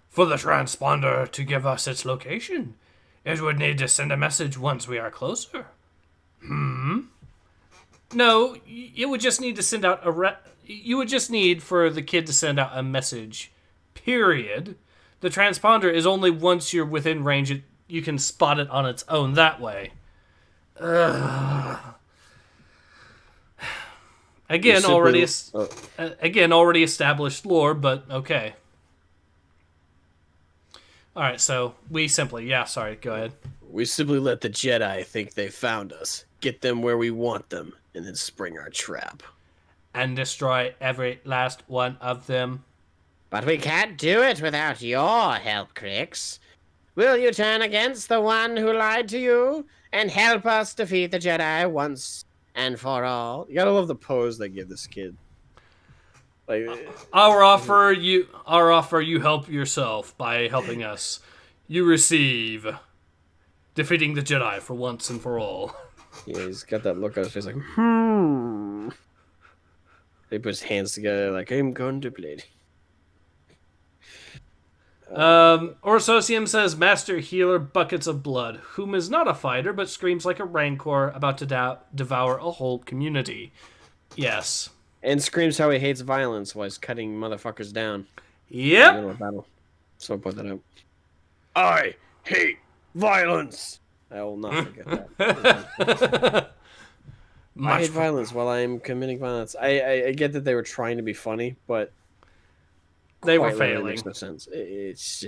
For the transponder to give us its location, it would need to send a message once we are closer. No, it would just need to send out you would just need for the kid to send out a message. Period. The transponder is only once you're within range, you can spot it on its own that way. Ugh. Again, already established lore, but okay. All right, so we simply, go ahead. We simply let the Jedi think they found us, get them where we want them, and then spring our trap. And destroy every last one of them. But we can't do it without your help, Crix. Will you turn against the one who lied to you and help us defeat the Jedi once and for all? You gotta love the pose they give this kid. Like our offer, you help yourself by helping us. You receive defeating the Jedi for once and for all. Yeah, he's got that look on his face like, He puts his hands together like, I'm contemplating. Orsosium says, Master Healer Buckets of Blood, whom is not a fighter but screams like a rancor about to devour a whole community. Yes. And screams how he hates violence while he's cutting motherfuckers down. Yep. In the middle of battle. So I point that out. I hate violence. I will not forget that. I hate violence while I am committing violence. I get that they were trying to be funny, but they were failing. Makes no sense. It's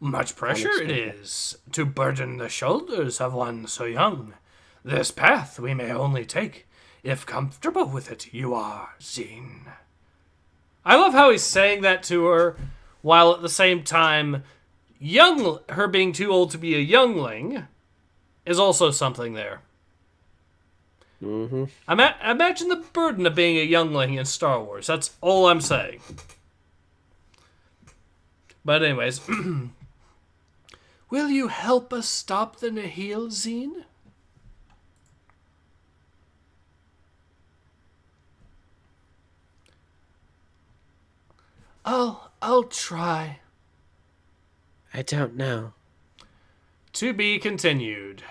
much pressure it is to burden the shoulders of one so young. This path we may only take if comfortable with it you are, Zine. I love how he's saying that to her, while at the same time, her being too old to be a youngling is also something there. Mm-hmm. Imagine the burden of being a youngling in Star Wars. That's all I'm saying. But anyways, will you help us stop the Nihil, Zine? I'll try. I don't know. To be continued.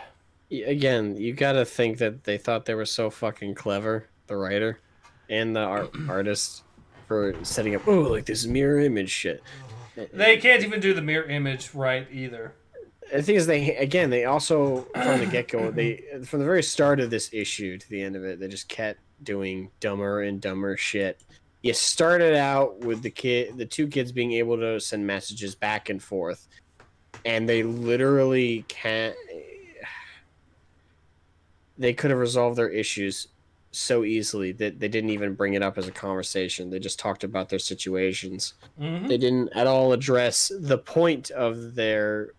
Again, you gotta think that they thought they were so fucking clever, the writer and the artist, for setting up, like this mirror image shit. They can't even do the mirror image right either. The thing is, they also, from the get-go, from the very start of this issue to the end of it, they just kept doing dumber and dumber shit. You started out with the two kids being able to send messages back and forth, and they literally can't. They could have resolved their issues so easily that they didn't even bring it up as a conversation. They just talked about their situations. Mm-hmm. They didn't at all address the point of their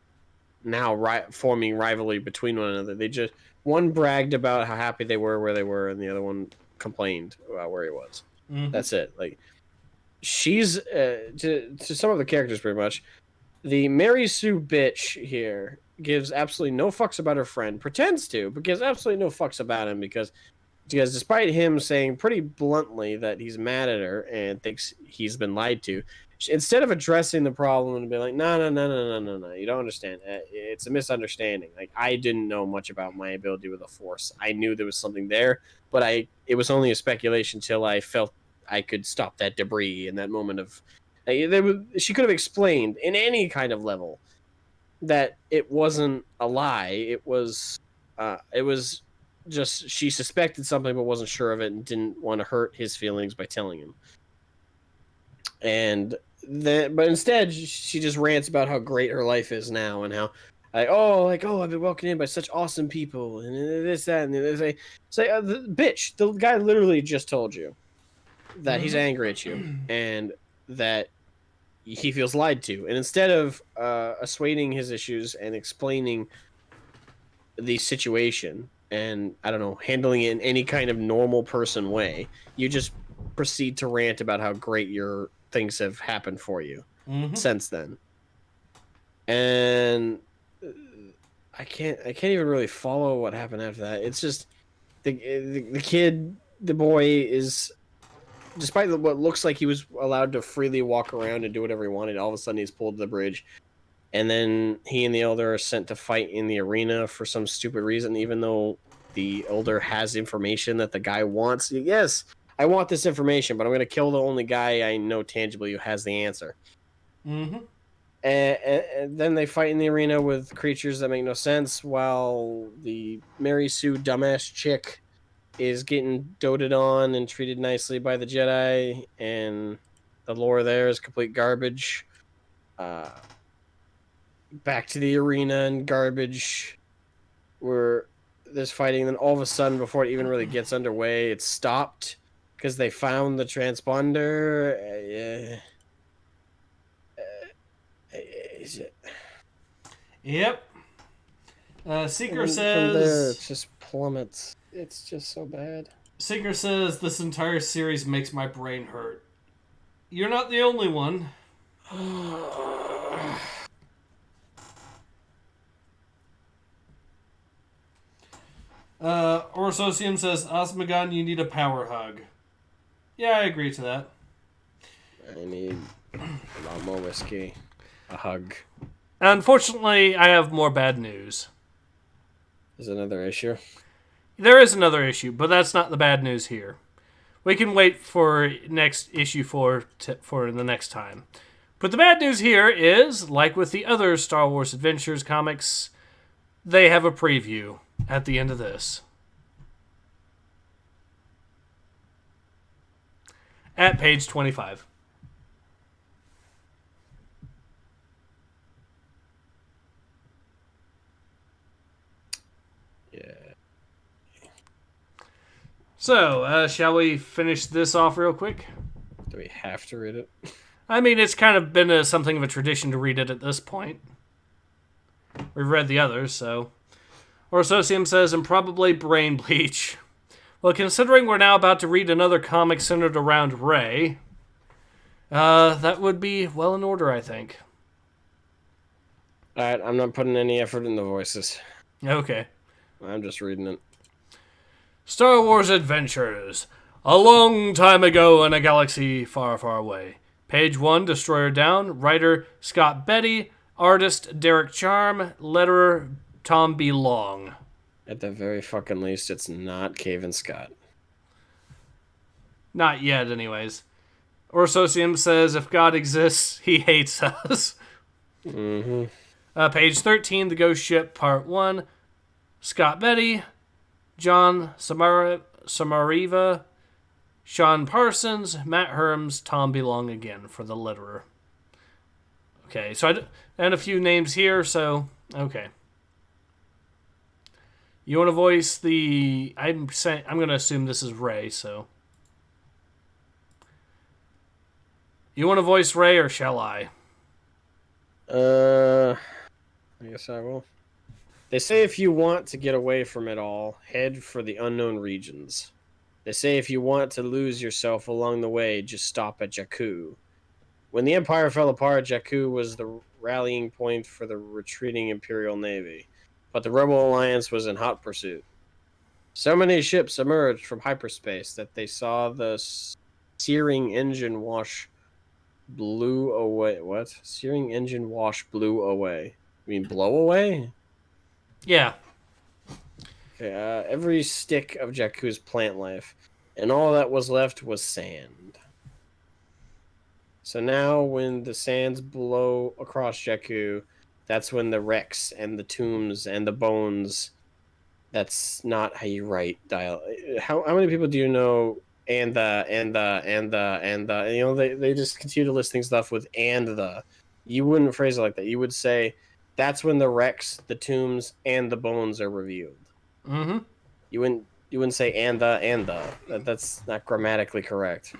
now forming rivalry between one another. They just, one bragged about how happy they were where they were, and the other one complained about where he was. Mm-hmm. That's it. Like, she's to some of the characters pretty much. the Mary Sue bitch here gives absolutely no fucks about her friend, pretends to, but gives absolutely no fucks about him because despite him saying pretty bluntly that he's mad at her and thinks he's been lied to, instead of addressing the problem and being like, no, you don't understand. It's a misunderstanding. Like, I didn't know much about my ability with the Force. I knew there was something there, but it was only a speculation till I felt I could stop that debris in that moment of. She could have explained in any kind of level that it wasn't a lie. It was just she suspected something but wasn't sure of it and didn't want to hurt his feelings by telling him. But instead she just rants about how great her life is now and how I've been welcomed in by such awesome people and this, that, and the bitch, the guy literally just told you that he's angry at you and that he feels lied to. And instead of assuaging his issues and explaining the situation and, I don't know, handling it in any kind of normal person way, you just proceed to rant about how great your things have happened for you since then. And I can't even really follow what happened after that. It's just the boy is, despite what looks like he was allowed to freely walk around and do whatever he wanted, all of a sudden he's pulled to the bridge. And then he and the Elder are sent to fight in the arena for some stupid reason, even though the Elder has information that the guy wants. Yes, I want this information, but I'm going to kill the only guy I know tangibly who has the answer. And then they fight in the arena with creatures that make no sense, while the Mary Sue dumbass chick is getting doted on and treated nicely by the Jedi, and the lore there is complete garbage. Back to the arena and garbage where there's fighting, and then all of a sudden, before it even really gets underway, it's stopped because they found the transponder. Yep. Seeker says... From there, it just plummets. It's just so bad. Seeker says, this entire series makes my brain hurt. You're not the only one. Orsosium says, Asmogan, you need a power hug. Yeah, I agree to that. I need a lot more whiskey. A hug. Unfortunately, I have more bad news. There's another issue? There is another issue, but that's not the bad news here. We can wait for next issue for the next time. But the bad news here is, like with the other Star Wars Adventures comics, they have a preview at the end of this. At page 25. Yeah. So, shall we finish this off real quick? Do we have to read it? I mean, it's kind of been something of a tradition to read it at this point. We've read the others, so... Orsosium says, and probably brain bleach. Well, considering we're now about to read another comic centered around Rey, that would be well in order, I think. Alright, I'm not putting any effort in the voices. Okay. I'm just reading it. Star Wars Adventures. A long time ago in a galaxy far, far away. Page 1, Destroyer Down. Writer, Scott Betty. Artist, Derek Charm. Letterer, Tom B. Long. At the very fucking least, it's not Cavan Scott. Not yet, anyways. Orsosium says, if God exists, he hates us. Page 13, The Ghost Ship, Part 1. Scott Betty. John Samariva. Sean Parsons. Matt Herms. Tom B. Long again for the letterer. Okay, so and a few names here, so... Okay. You want to voice the... I'm going to assume this is Rey, so... You want to voice Rey, or shall I? I guess I will. They say if you want to get away from it all, head for the unknown regions. They say if you want to lose yourself along the way, just stop at Jakku. When the Empire fell apart, Jakku was the rallying point for the retreating Imperial Navy, but the Rebel Alliance was in hot pursuit. So many ships emerged from hyperspace that they saw the searing engine wash blew away. What? Searing engine wash blew away. I mean, blow away? Yeah. Okay, every stick of Jakku's plant life, and all that was left was sand. So now, when the sands blow across Jakku, that's when the wrecks and the tombs and the bones. That's not how you write dial. How many people do you know? And they just continue to listing stuff with and the. You wouldn't phrase it like that. You would say, that's when the wrecks, the tombs, and the bones are revealed. Mm-hmm. You wouldn't say and the. That's not grammatically correct.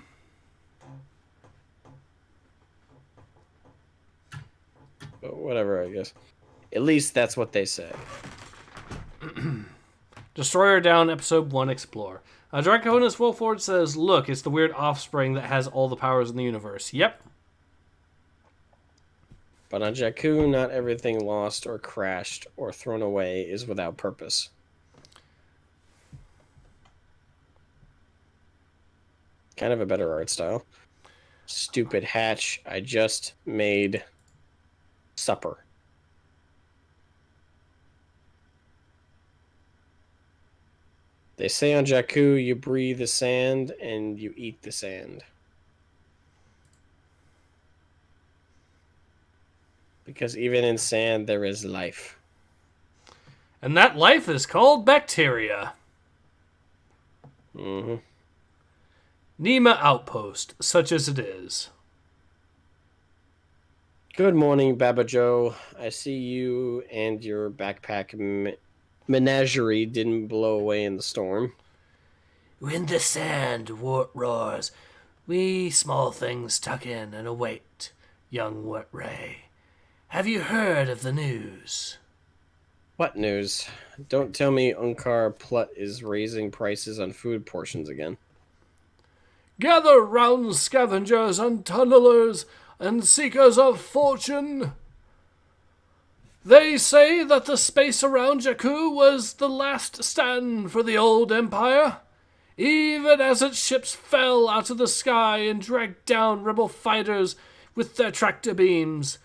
But whatever, I guess. At least that's what they say. Destroyer down, episode 1, explore. Draconis Wolford says, look, it's the weird offspring that has all the powers in the universe. Yep. But on Jakku, not everything lost or crashed or thrown away is without purpose. Kind of a better art style. Stupid hatch, I just made supper. They say on Jakku, you breathe the sand and you eat the sand. Because even in sand, there is life. And that life is called bacteria. Mm-hmm. Nima Outpost, such as it is. Good morning, Baba Joe. I see you and your backpack menagerie didn't blow away in the storm. When the sand roars, we small things tuck in and await, young Wet Ray. Have you heard of the news? What news? Don't tell me Unkar Plut is raising prices on food portions again. Gather round, scavengers and tunnelers and seekers of fortune. They say that the space around Jakku was the last stand for the old empire, even as its ships fell out of the sky and dragged down rebel fighters with their tractor beams.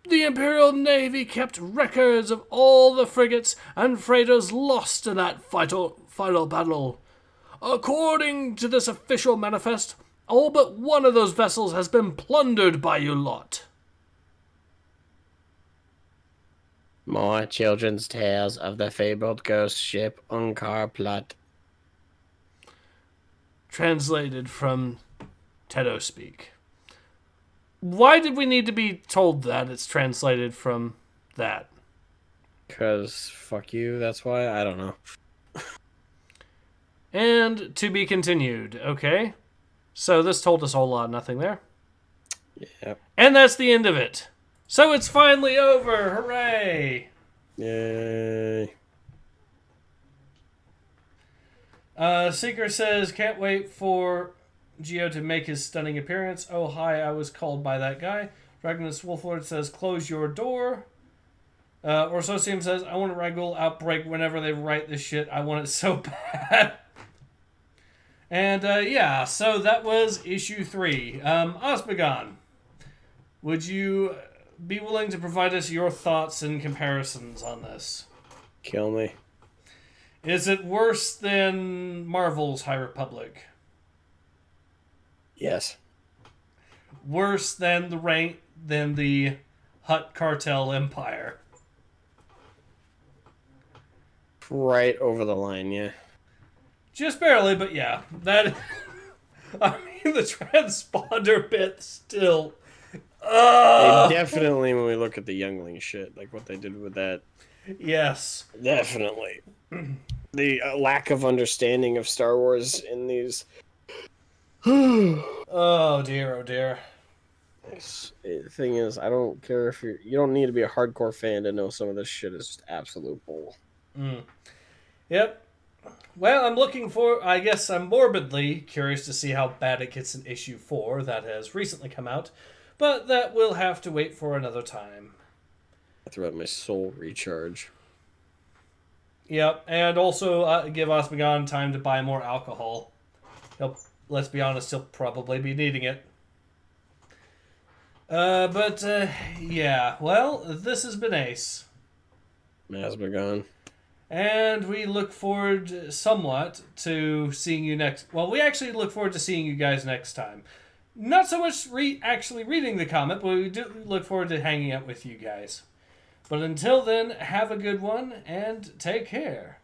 The Imperial Navy kept records of all the frigates and freighters lost in that final battle. According to this official manifest, all but one of those vessels has been plundered by you lot. More children's tales of the fabled ghost ship Unkar Plut. Translated from Tedo Speak. Why did we need to be told that it's translated from that? 'Cause fuck you, that's why? I don't know. And to be continued, okay? So this told us a whole lot of nothing there. Yep. And that's the end of it. So it's finally over. Hooray! Yay. Seeker says, can't wait for Geo to make his stunning appearance. Oh, hi, I was called by that guy. Dragonus Wolflord says, close your door. Orsosium says, I want a Ragul outbreak whenever they write this shit. I want it so bad. And, yeah, so that was issue 3. Asmogan, would you be willing to provide us your thoughts and comparisons on this? Kill me. Is it worse than Marvel's High Republic? Yes. Worse than the Hutt Cartel Empire? Right over the line, yeah. Just barely, but yeah. That. I mean, the transponder bit still. Definitely, when we look at the Youngling shit, like what they did with that. Yes. Definitely. The lack of understanding of Star Wars in these. Oh dear, oh dear. The thing is, I don't care if you don't need to be a hardcore fan to know some of this shit is just absolute bull. Yep. Well, I'm morbidly curious to see how bad it gets in issue 4 that has recently come out. but that will have to wait for another time. I threw out my soul recharge. Yep, and also give Asmogan time to buy more alcohol. Let's be honest, he'll probably be needing it. Yeah, well, this has been Ace. Asmogan. And we look forward somewhat to seeing you next. Well, we actually look forward to seeing you guys next time. Not so much actually reading the comment, but we do look forward to hanging out with you guys. But until then, have a good one and take care.